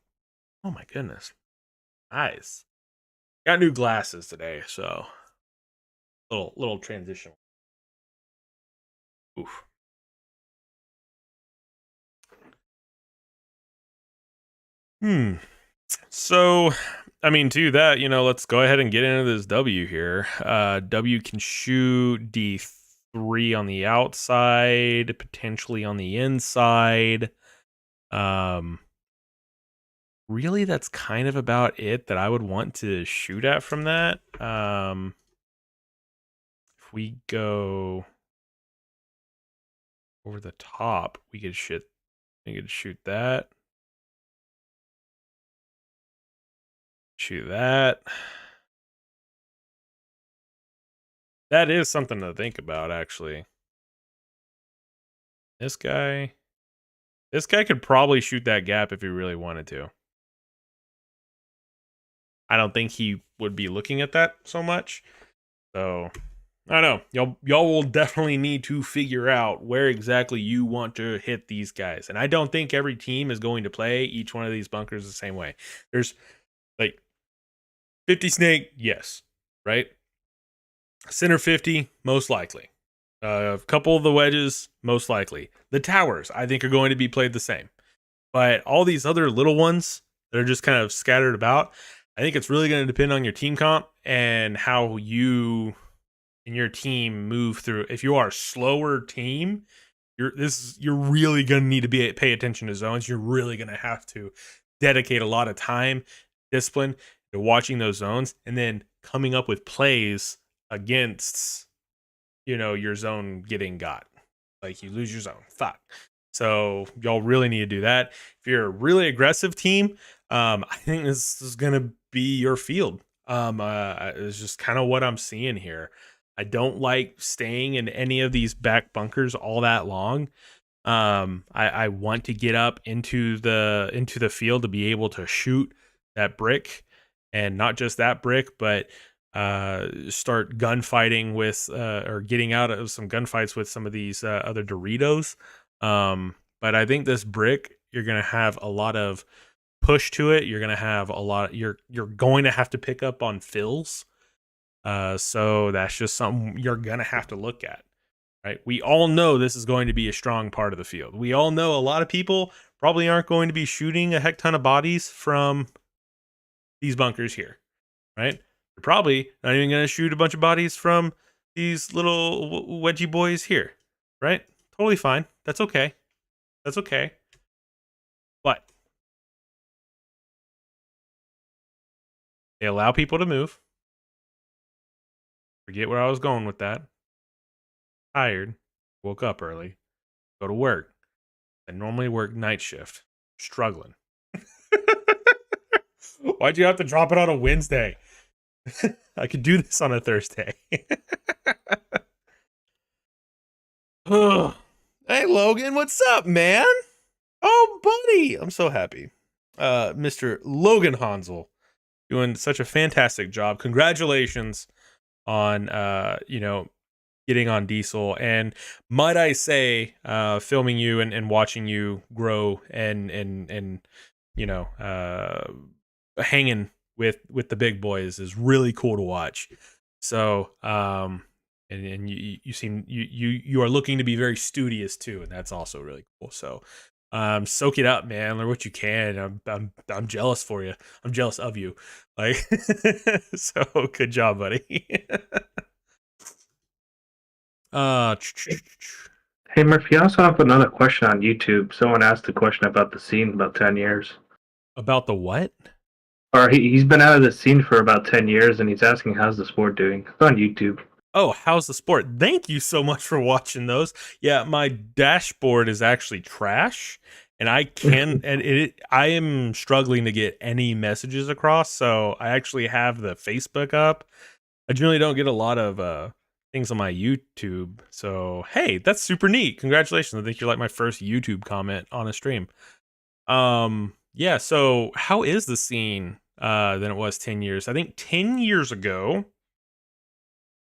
Oh my goodness. Nice. Got new glasses today, so little transition. Oof. So I mean, to that, let's go ahead and get into this W here. W can shoot D3 on the outside, potentially on the inside. Really, that's kind of about it that I would want to shoot at from that. If we go over the top, we could shoot that. Shoot that. That is something to think about, actually. This guy could probably shoot that gap if he really wanted to. I don't think he would be looking at that so much. So, I don't know. Y'all will definitely need to figure out where exactly you want to hit these guys. And I don't think every team is going to play each one of these bunkers the same way. There's like 50 snake, yes, right? Center 50, most likely. A couple of the wedges, most likely. The towers, I think, are going to be played the same. But all these other little ones that are just kind of scattered about, I think it's really going to depend on your team comp and how you and your team move through. If you are a slower team, you're really going to need to pay attention to zones. You're really going to have to dedicate a lot of time, discipline to watching those zones, and then coming up with plays against your zone getting got. Like, you lose your zone, fuck. So y'all really need to do that. If you're a really aggressive team, I think this is gonna be your field. It's just kind of what I'm seeing here. I don't like staying in any of these back bunkers all that long. I want to get up into the field to be able to shoot that brick, and not just that brick, but start gunfighting with or getting out of some gunfights with some of these other Doritos. But I think this brick, you're gonna have a lot of push to it. You're gonna have a lot. You're going to have to pick up on fills. So that's just something you're gonna have to look at. Right? We all know this is going to be a strong part of the field. We all know a lot of people probably aren't going to be shooting a heck ton of bodies from these bunkers here. Right? You're probably not even going to shoot a bunch of bodies from these little wedgie boys here. Right? Totally fine. That's okay. That's okay. But they allow people to move. Forget where I was going with that. Tired. Woke up early. Go to work. I normally work night shift. Struggling. Why'd you have to drop it on a Wednesday? I could do this on a Thursday. Hey, Logan, what's up, man? Oh, buddy, I'm so happy. Mr. Logan Hansel, doing such a fantastic job. Congratulations on getting on Diesel, and might I say, filming you and watching you grow and hanging with the big boys is really cool to watch. So and you seem you are looking to be very studious too, and that's also really cool. So soak it up, man. Learn what you can. I'm jealous for you. I'm jealous of you. Like, so good job, buddy. Hey Murphy, I also have another question on YouTube. Someone asked a question about the scene about 10 years. About the what? Or he's been out of the scene for about 10 years and he's asking how's the sport doing. It's on YouTube. Oh, how's the sport? Thank you so much for watching those. Yeah, my dashboard is actually trash, and I am struggling to get any messages across. So I actually have the Facebook up. I generally don't get a lot of things on my YouTube. So hey, that's super neat. Congratulations. I think you're like my first YouTube comment on a stream. Yeah, so how is the scene than it was 10 years? I think 10 years ago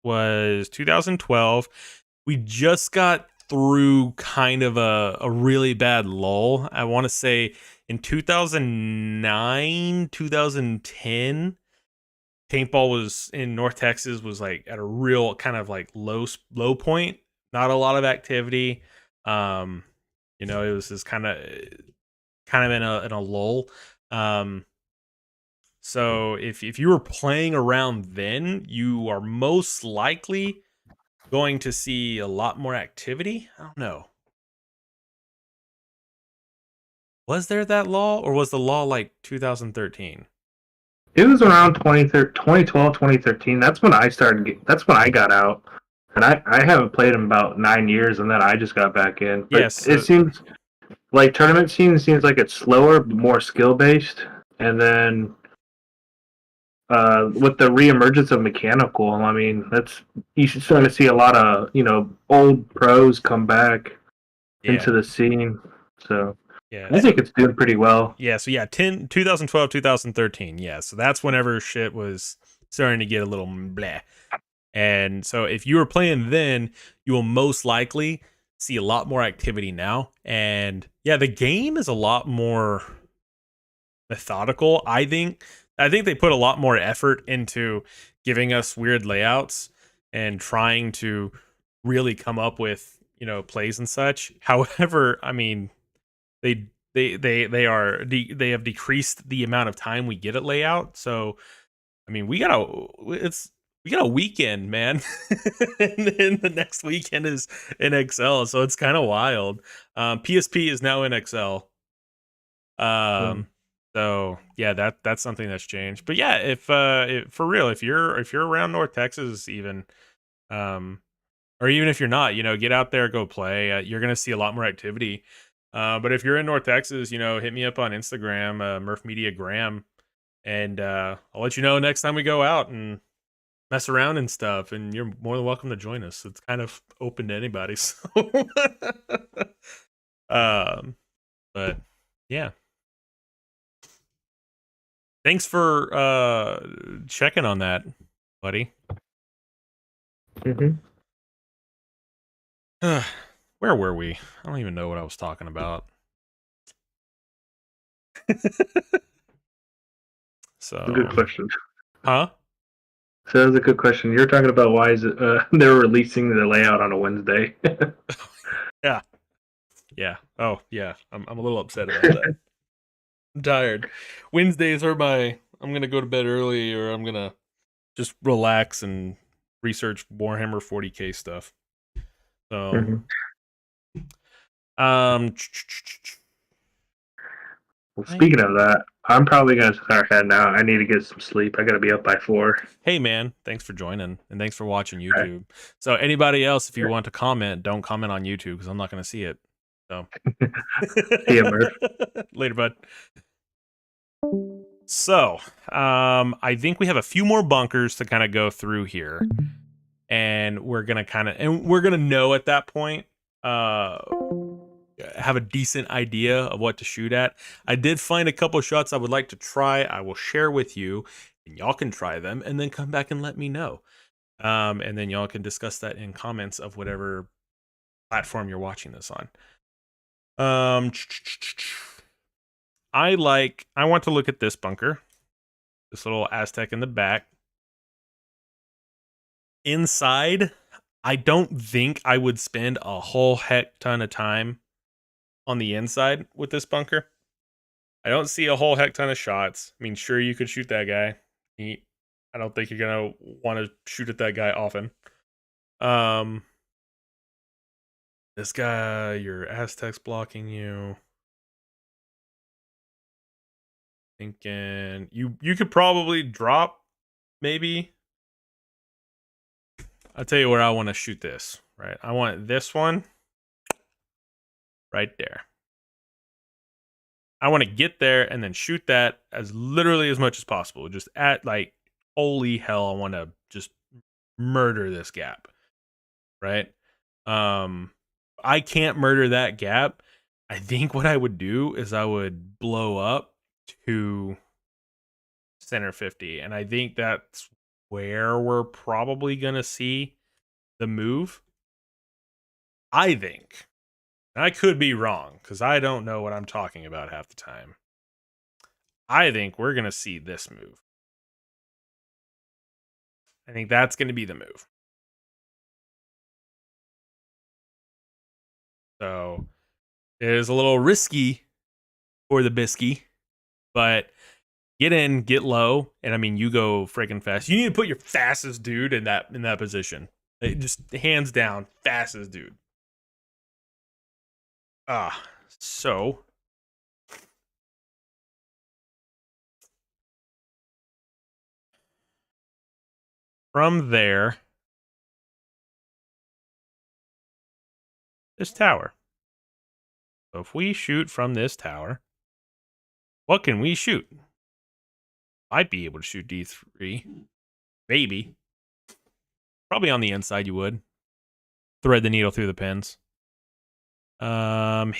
was 2012. We just got through kind of a really bad lull. I want to say in 2009, 2010, paintball was in North Texas was like at a real kind of like low point. Not a lot of activity. It was just kind of in a lull. So if you were playing around then, you are most likely going to see a lot more activity. I don't know. Was there that law, or was the law like 2013? It was around 2012, 2013. That's when I started. That's when I got out, and I haven't played in about 9 years, and then I just got back in. But Yes. it seems like tournament scene seems like it's slower, more skill based, and then with the reemergence of mechanical, I mean that's you should start to see a lot of old pros come back Yeah. into the scene. So Yeah. I think it's doing pretty well. Yeah, so 2012, 2013. Yeah, so that's whenever shit was starting to get a little bleh. And so if you were playing then, you will most likely see a lot more activity now. And yeah, the game is a lot more methodical, I think. I think they put a lot more effort into giving us weird layouts and trying to really come up with, plays and such. However, I mean, they they have decreased the amount of time we get at layout. So I mean, we got a weekend, man. And then the next weekend is in Excel, so it's kind of wild. PSP is now in Excel. Um, so yeah, that's something that's changed. But yeah, if for real, if you're around North Texas, even, um, or even if you're not, get out there, go play. You're gonna see a lot more activity. But if you're in North Texas, hit me up on Instagram, Murph Media Graham, and I'll let you know next time we go out and mess around and stuff. And you're more than welcome to join us. It's kind of open to anybody. So, um, but yeah, thanks for checking on that, buddy. Mm-hmm. Where were we? I don't even know what I was talking about. So, Good question. huh? So that's a good question. You're talking about why is it they're releasing the layout on a Wednesday? Yeah. Yeah. Oh, yeah. I'm a little upset about that. I'm tired. Wednesdays are I'm gonna go to bed early, or I'm gonna just relax and research Warhammer 40K stuff. So, Mhm. um, Well, speaking of that, I'm probably gonna start heading out. I need to get some sleep. I gotta be up by 4. hey man, thanks for joining and thanks for watching All right. YouTube. So anybody else, if you want to comment, don't comment on YouTube because I'm not gonna see it. So See ya, Murph. later, bud. So, I think we have a few more bunkers to kind of go through here, and we're gonna know at that point, have a decent idea of what to shoot at. I did find a couple shots I would like to try. I will share with you, and y'all can try them, and then come back and let me know. And then y'all can discuss that in comments of whatever platform you're watching this on. I want to look at this bunker, this little Aztec in the back. Inside, I don't think I would spend a whole heck ton of time on the inside with this bunker. I don't see a whole heck ton of shots. I mean, sure, you could shoot that guy. I don't think you're gonna want to shoot at that guy often. This guy, your Aztec's blocking you. Thinking you could probably drop, maybe. I'll tell you where I want to shoot this. Right, I want this one right there. I want to get there and then shoot that as literally as much as possible. Just at like, holy hell, I want to just murder this gap. Right? I can't murder that gap. I think what I would do is I would blow up to center 50. And I think that's where we're probably going to see the move. I think. I could be wrong because I don't know what I'm talking about half the time. I think we're going to see this move. I think that's going to be the move. So it is a little risky for the bisky, but get in, get low, and I mean, you go freaking fast. You need to put your fastest dude in that position. Just hands down, fastest dude. So from there, this tower. So if we shoot from this tower, what can we shoot? Might be able to shoot D3. Maybe. Probably on the inside you would. Thread the needle through the pins. Outside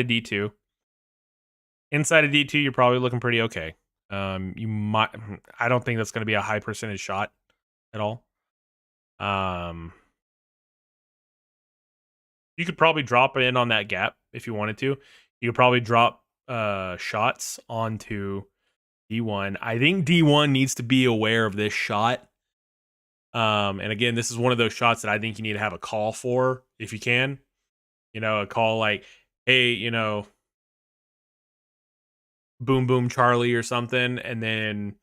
of D2. Inside of D2, you're probably looking pretty okay. You might. I don't think that's going to be a high percentage shot at all. You could probably drop in on that gap if you wanted to. You could probably drop shots onto D1. I think D1 needs to be aware of this shot. And again, this is one of those shots that I think you need to have a call for if you can. You know, a call like, hey, you know, boom, boom, Charlie or something. And then,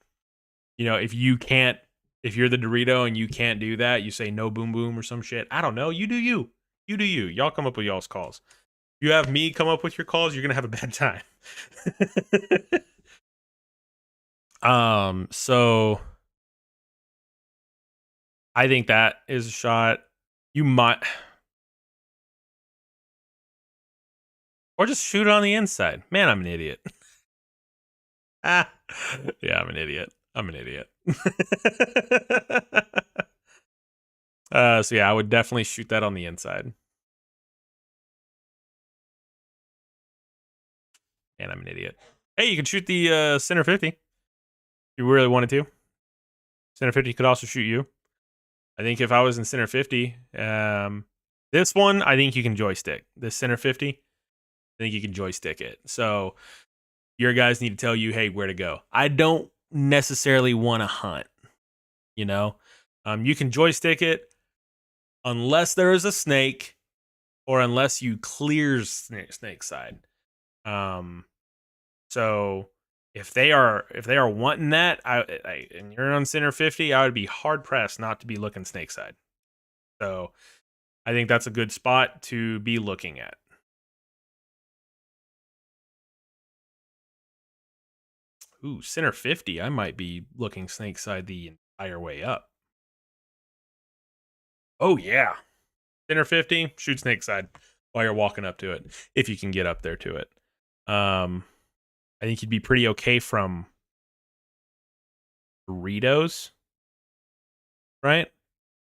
you know, if you're the Dorito and you can't do that, you say no boom, boom or some shit. I don't know. You do you. You do you. Y'all come up with y'all's calls. You have me come up with your calls, you're going to have a bad time. So I think that is a shot. You might, or just shoot it on the inside. Man, I'm an idiot. Yeah, I'm an idiot. So yeah, I would definitely shoot that on the inside. And I'm an idiot. Hey, you can shoot the center 50 if you really wanted to. Center 50 could also shoot you. I think if I was in center 50, this one, I think you can joystick. This center 50, I think you can joystick it. So your guys need to tell you, hey, where to go. I don't necessarily want to hunt, you know? You can joystick it unless there is a snake or unless you clear snake side. So if they are wanting that, and you're on center 50, I would be hard pressed not to be looking snake side. So I think that's a good spot to be looking at. Ooh, center 50, I might be looking snake side the entire way up. Oh yeah. Center 50, shoot snake side while you're walking up to it, if you can get up there to it. I think you'd be pretty okay from Doritos, right?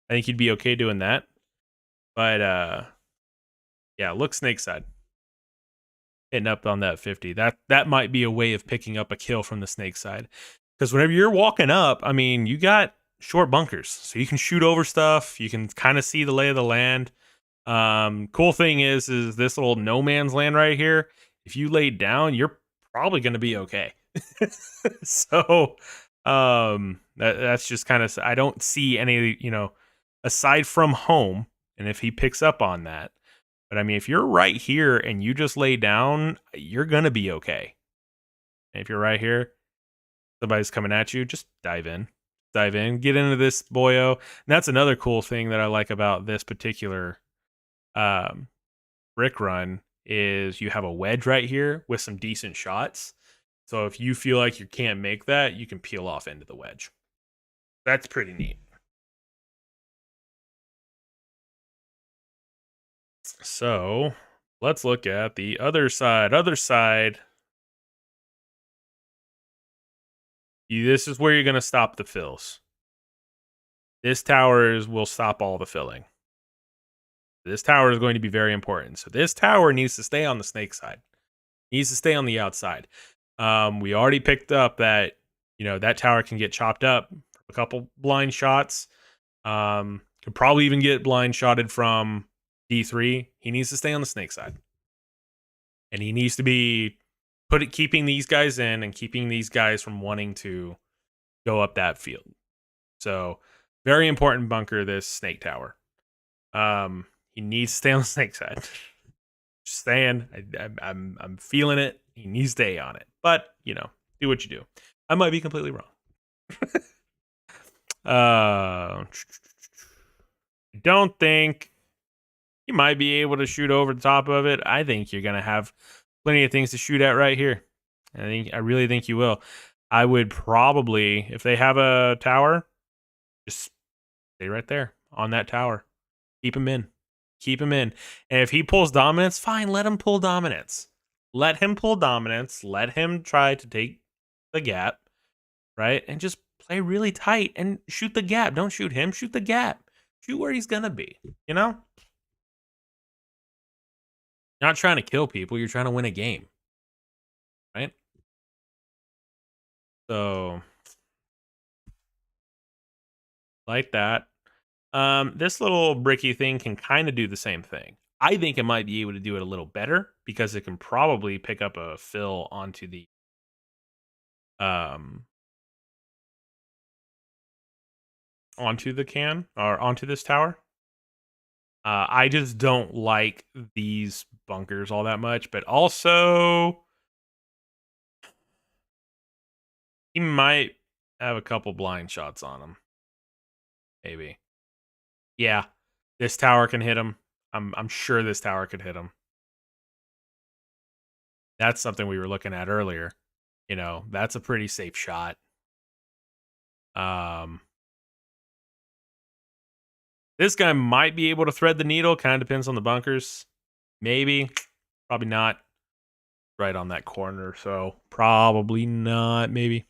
I think you'd be okay doing that. But yeah, look snake side. Hitting up on that 50. That might be a way of picking up a kill from the snake side. Because whenever you're walking up, I mean, you got short bunkers. So you can shoot over stuff. You can kind of see the lay of the land. Cool thing is this little no man's land right here. If you lay down, you're probably going to be okay. So that's just kind of, I don't see any, you know, aside from home, and if he picks up on that. But I mean, if you're right here and you just lay down, you're going to be okay. And if you're right here, somebody's coming at you, just dive in, get into this boyo. And that's another cool thing that I like about this particular brick run is you have a wedge right here with some decent shots. So if you feel like you can't make that, you can peel off into the wedge. That's pretty neat. So let's look at the other side. This is where you're going to stop the fills. This tower will stop all the filling. This tower is going to be very important. So this tower needs to stay on the snake side. Needs to stay on the outside. We already picked up that, you know, that tower can get chopped up. A couple blind shots. Could probably even get blind shotted from D3. He needs to stay on the snake side. And he needs to be keeping these guys in and keeping these guys from wanting to go up that field. So very important bunker, this snake tower. He needs to stay on the snake side. Just saying, I'm feeling it. He needs to stay on it. But, you know, do what you do. I might be completely wrong. I don't think you might be able to shoot over the top of it. I think you're going to have plenty of things to shoot at right here. I really think you will. I would probably, if they have a tower, just stay right there on that tower. Keep him in. Keep him in. And if he pulls dominance, fine, let him pull dominance. Let him pull dominance. Let him try to take the gap, right? And just play really tight and shoot the gap. Don't shoot him. Shoot the gap. Shoot where he's going to be, you know? You're not trying to kill people. You're trying to win a game, right? So, like that. This little bricky thing can kind of do the same thing. I think it might be able to do it a little better because it can probably pick up a fill onto the can or onto this tower. I just don't like these bunkers all that much, but also he might have a couple blind shots on him. Maybe. Yeah, this tower can hit him. I'm sure this tower could hit him. That's something we were looking at earlier. You know, that's a pretty safe shot. This guy might be able to thread the needle. Kind of depends on the bunkers. Maybe. Probably not. Right on that corner, so probably not. Maybe.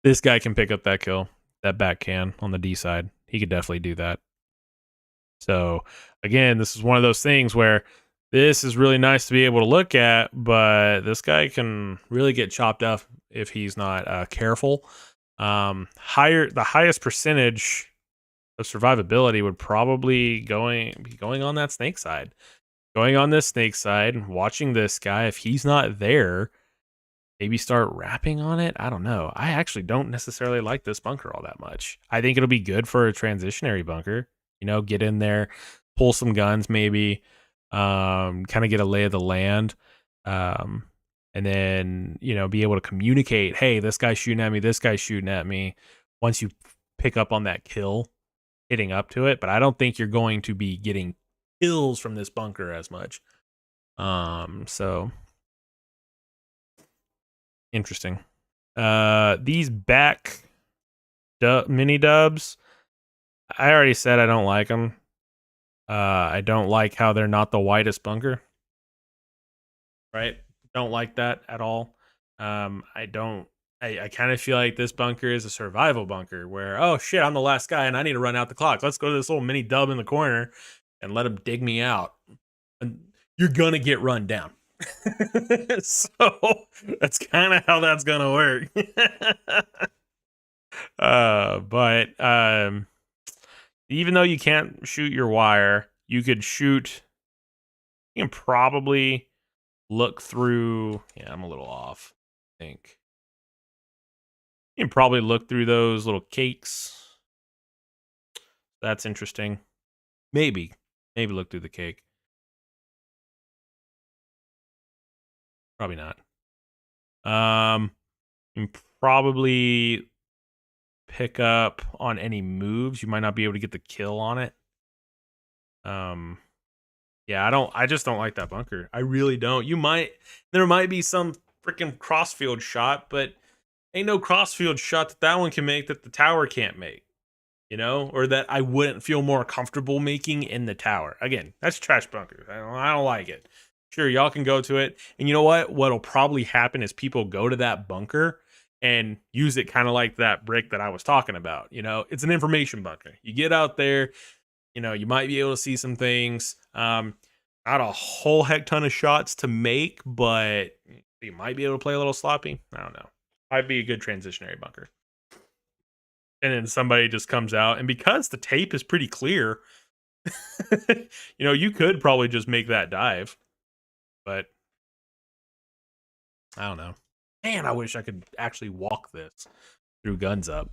This guy can pick up that kill. That back can on the D side. He could definitely do that. So, again, this is one of those things where this is really nice to be able to look at, but this guy can really get chopped up if he's not careful. The highest percentage of survivability would probably be going on that snake side. Going on this snake side, watching this guy, if he's not there, maybe start rapping on it. I don't know. I actually don't necessarily like this bunker all that much. I think it'll be good for a transitionary bunker. You know, get in there, pull some guns maybe, kind of get a lay of the land, and then, you know, be able to communicate, hey, this guy's shooting at me, this guy's shooting at me, once you pick up on that kill, hitting up to it. But I don't think you're going to be getting kills from this bunker as much. So interesting. These back mini dubs, I already said I don't like them. I don't like how they're not the widest bunker. Right? Don't like that at all. I kind of feel like this bunker is a survival bunker where, oh shit, I'm the last guy and I need to run out the clock. Let's go to this little mini dub in the corner and let him dig me out. And you're gonna get run down. So that's kind of how that's gonna work. But even though you can't shoot your wire, you could shoot. You can probably look through. Yeah, I'm a little off, I think. You can probably look through those little cakes. That's interesting. Maybe look through the cake. Probably not. You can probably pick up on any moves. You might not be able to get the kill on it. Yeah, I just don't like that bunker. I really don't. There might be some freaking crossfield shot, but ain't no crossfield shot that one can make that the tower can't make. You know, or that I wouldn't feel more comfortable making in the tower. Again, that's trash bunker. I don't like it. Sure, y'all can go to it. And you know what? What'll probably happen is people go to that bunker and use it kind of like that brick that I was talking about. You know, it's an information bunker. You get out there, you know, you might be able to see some things. Not a whole heck ton of shots to make, but you might be able to play a little sloppy. I don't know. Might be a good transitionary bunker. And then somebody just comes out, and because the tape is pretty clear, you know, you could probably just make that dive. But I don't know. Man, I wish I could actually walk this through guns up.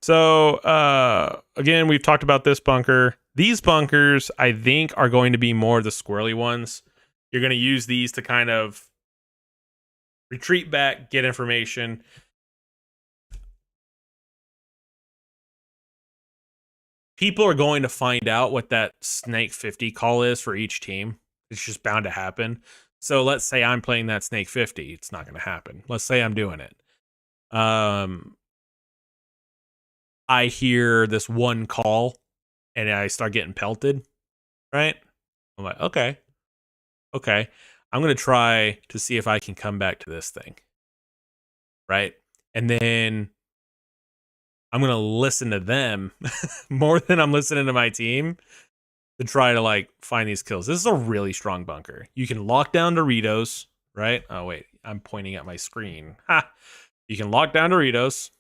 So, again, we've talked about this bunker. These bunkers, I think, are going to be more the squirrely ones. You're going to use these to kind of retreat back, get information. People are going to find out what that Snake 50 call is for each team. It's just bound to happen. So let's say I'm playing that Snake 50. It's not going to happen. Let's say I'm doing it. I hear this one call and I start getting pelted, right? I'm like, okay. I'm going to try to see if I can come back to this thing, right? And then I'm going to listen to them more than I'm listening to my team to try to like find these kills. This is a really strong bunker. You can lock down Doritos, right? Oh, wait, I'm pointing at my screen. Ha! You can lock down Doritos.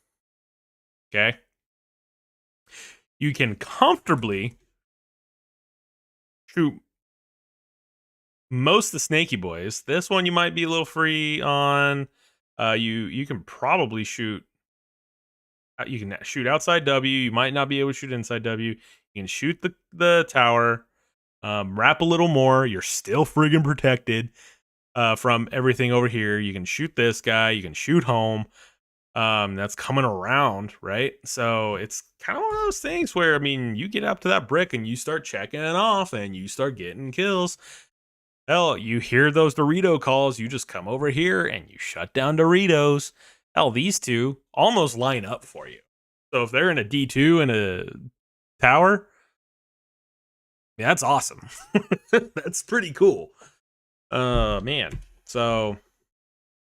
Okay. You can comfortably shoot most of the snaky boys. This one you might be a little free on. You can probably shoot. You can shoot outside W. You might not be able to shoot inside W. You can shoot the tower. Wrap a little more. You're still friggin' protected from everything over here. You can shoot this guy. You can shoot home. That's coming around, right? So it's kind of one of those things where, I mean, you get up to that brick and you start checking it off and you start getting kills. Hell, you hear those Dorito calls, you just come over here and you shut down Doritos. Hell, these two almost line up for you. So if they're in a D2 in a tower, yeah, that's awesome. That's pretty cool. Man. So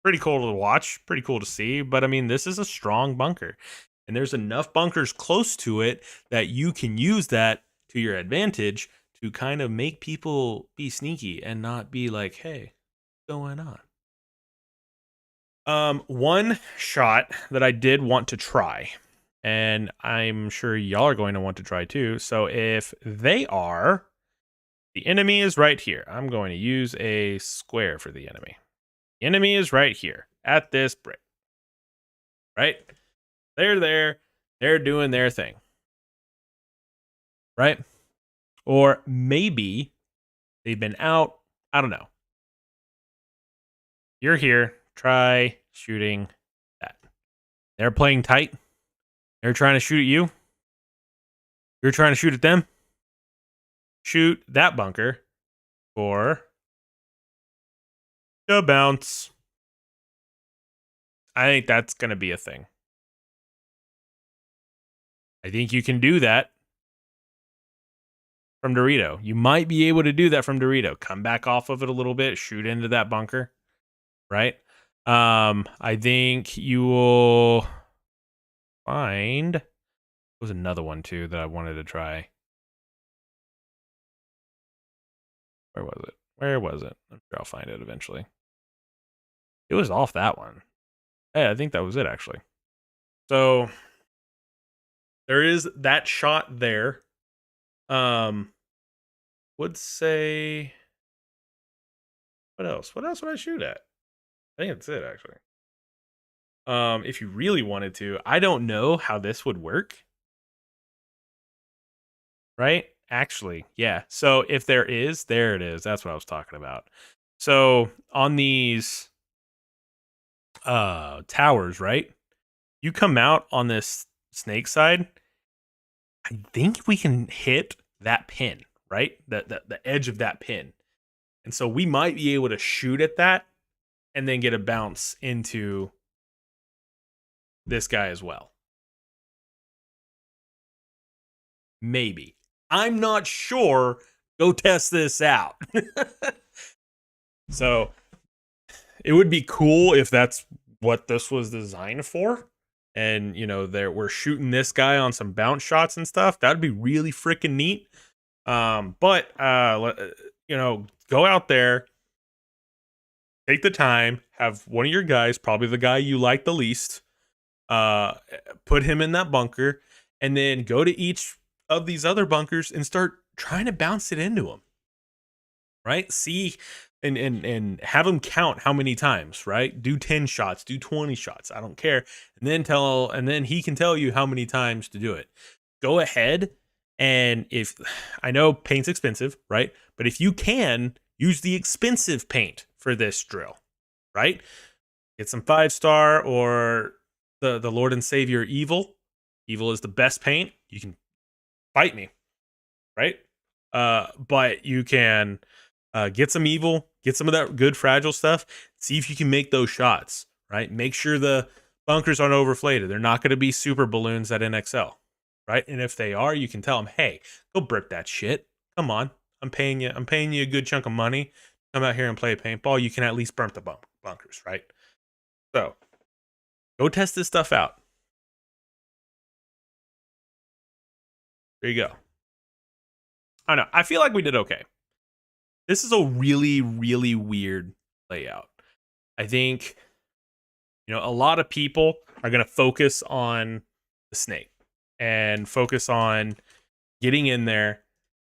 pretty cool to watch, pretty cool to see. But I mean, this is a strong bunker. And there's enough bunkers close to it that you can use that to your advantage to kind of make people be sneaky and not be like, hey, what's going on? One shot that I did want to try, and I'm sure y'all are going to want to try too. So if the enemy is right here. I'm going to use a square for the enemy. The enemy is right here at this brick. Right? They're there. They're doing their thing. Right? Or maybe they've been out. I don't know. You're here. Try shooting that. They're playing tight. They're trying to shoot at you. You're trying to shoot at them. Shoot that bunker for the bounce. I think that's going to be a thing. I think you can do that from Dorito. You might be able to do that from Dorito. Come back off of it a little bit, shoot into that bunker, right? I think you will find... There was another one too that I wanted to try. Where was it? I'm sure I'll find it eventually. It was off that one. Hey, I think that was it actually. So there is that shot there. Would say, what else? What else would I shoot at? I think that's it actually. If you really wanted to, I don't know how this would work. Right? Actually, yeah. So if there it is. That's what I was talking about. So on these towers, right? You come out on this snake side. I think we can hit that pin, right? The edge of that pin. And so we might be able to shoot at that and then get a bounce into this guy as well. Maybe. I'm not sure. Go test this out. So it would be cool if that's what this was designed for. And, you know, we're shooting this guy on some bounce shots and stuff. That'd be really freaking neat. But you know, go out there, take the time, have one of your guys, probably the guy you like the least, put him in that bunker, and then go to each of these other bunkers and start trying to bounce it into them. right? See and have them count how many times, right? Do 10 shots, do 20 shots, I don't care. And then he can tell you how many times to do it. Go ahead, and if I know paint's expensive, right? But if you can, use the expensive paint for this drill, right? Get some 5-star or the Lord and Savior Evil. Evil is the best paint. You can fight me, right? But you can get some Evil, get some of that good fragile stuff. See if you can make those shots, right? Make sure the bunkers aren't overflated. They're not going to be super balloons at NXL, right? And if they are, you can tell them, hey, go brick that shit. Come on, I'm paying you a good chunk of money. Come out here and play paintball. You can at least burn the bunkers, right? So go test this stuff out. There you go. I don't know. I feel like we did okay. This is a really, really weird layout. I think, a lot of people are going to focus on the snake and focus on getting in there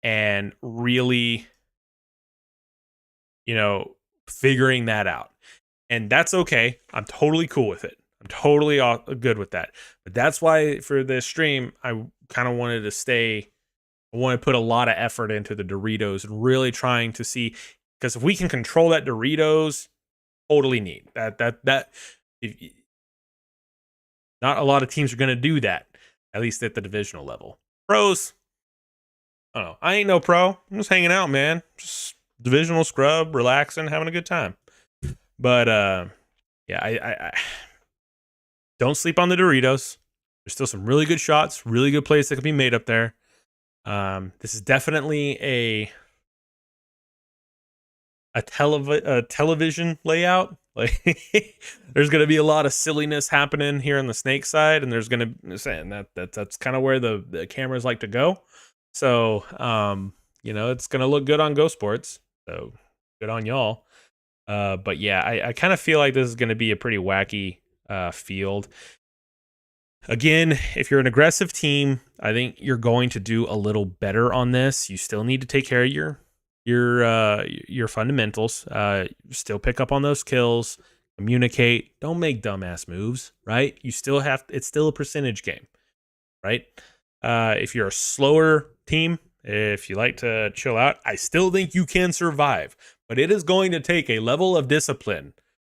and really, figuring that out. And that's okay. I'm totally cool with it. I'm totally good with that. But that's why for this stream, I kind of wanted to I want to put a lot of effort into the Doritos and really trying to see, because if we can control that Doritos, totally neat. Not a lot of teams are going to do that, at least at the divisional level. Pros, I don't know. I ain't no pro. I'm just hanging out, man. Just divisional scrub, relaxing, having a good time. But yeah, I don't sleep on the Doritos. There's still some really good shots, really good plays that can be made up there. This is definitely a television layout. Like there's going to be a lot of silliness happening here on the snake side, and there's going to saying that's kind of where the cameras like to go. So it's going to look good on Go Sports. So good on y'all. But yeah, I kind of feel like this is going to be a pretty wacky field. Again, if you're an aggressive team, I think you're going to do a little better on this. You still need to take care of your fundamentals. Still pick up on those kills, communicate. Don't make dumbass moves, right? You still have. It's still a percentage game, right? If you're a slower team, if you like to chill out, I still think you can survive. But it is going to take a level of discipline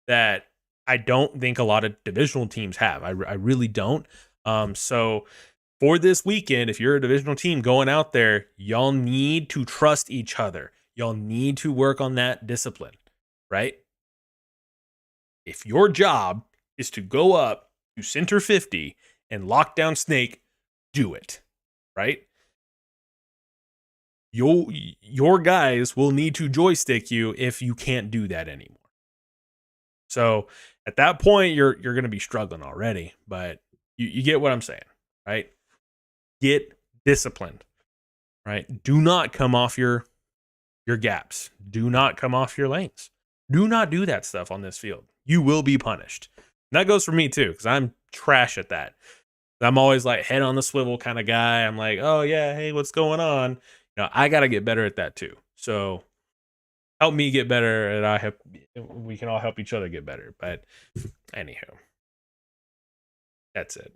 that I don't think a lot of divisional teams have. I really don't. So for this weekend, if you're a divisional team going out there, y'all need to trust each other. Y'all need to work on that discipline, right? If your job is to go up to center 50 and lock down Snake, do it, right? Your guys will need to joystick you if you can't do that anymore. So at that point, you're going to be struggling already, but you get what I'm saying, right? Get disciplined, right? Do not come off your gaps. Do not come off your lanes. Do not do that stuff on this field. You will be punished. And that goes for me too, because I'm trash at that. I'm always like head on the swivel kind of guy. I'm like, oh yeah, hey, what's going on? I got to get better at that too. So help me get better, and we can all help each other get better. But anywho, that's it.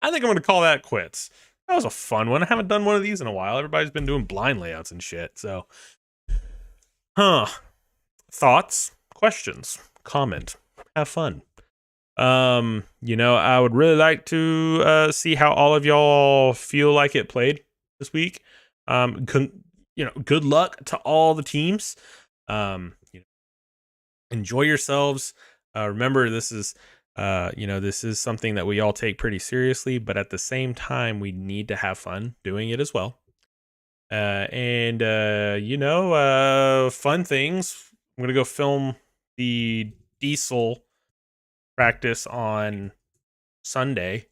I think I'm going to call that quits. That was a fun one. I haven't done one of these in a while. Everybody's been doing blind layouts and shit. So, thoughts, questions, comment, have fun. I would really like to see how all of y'all feel like it played this week. Good luck to all the teams. Enjoy yourselves. Remember, this is something that we all take pretty seriously, but at the same time, we need to have fun doing it as well. Fun things. I'm going to go film the diesel practice on Sunday.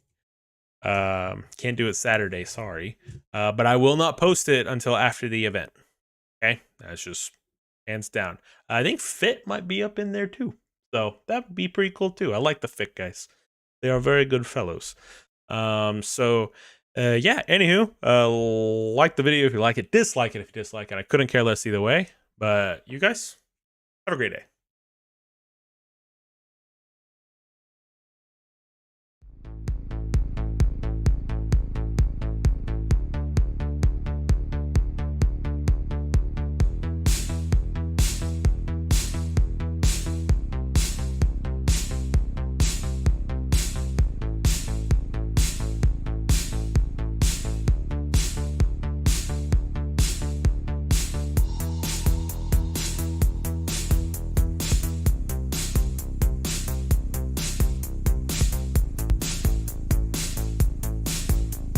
Can't do it Saturday, sorry. But I will not post it until after the event. Okay? That's just hands down. I think Fit might be up in there too. So that would be pretty cool too. I like the Fit guys. They are very good fellows. Anywho, like the video if you like it, dislike it if you dislike it. I couldn't care less either way. But you guys have a great day.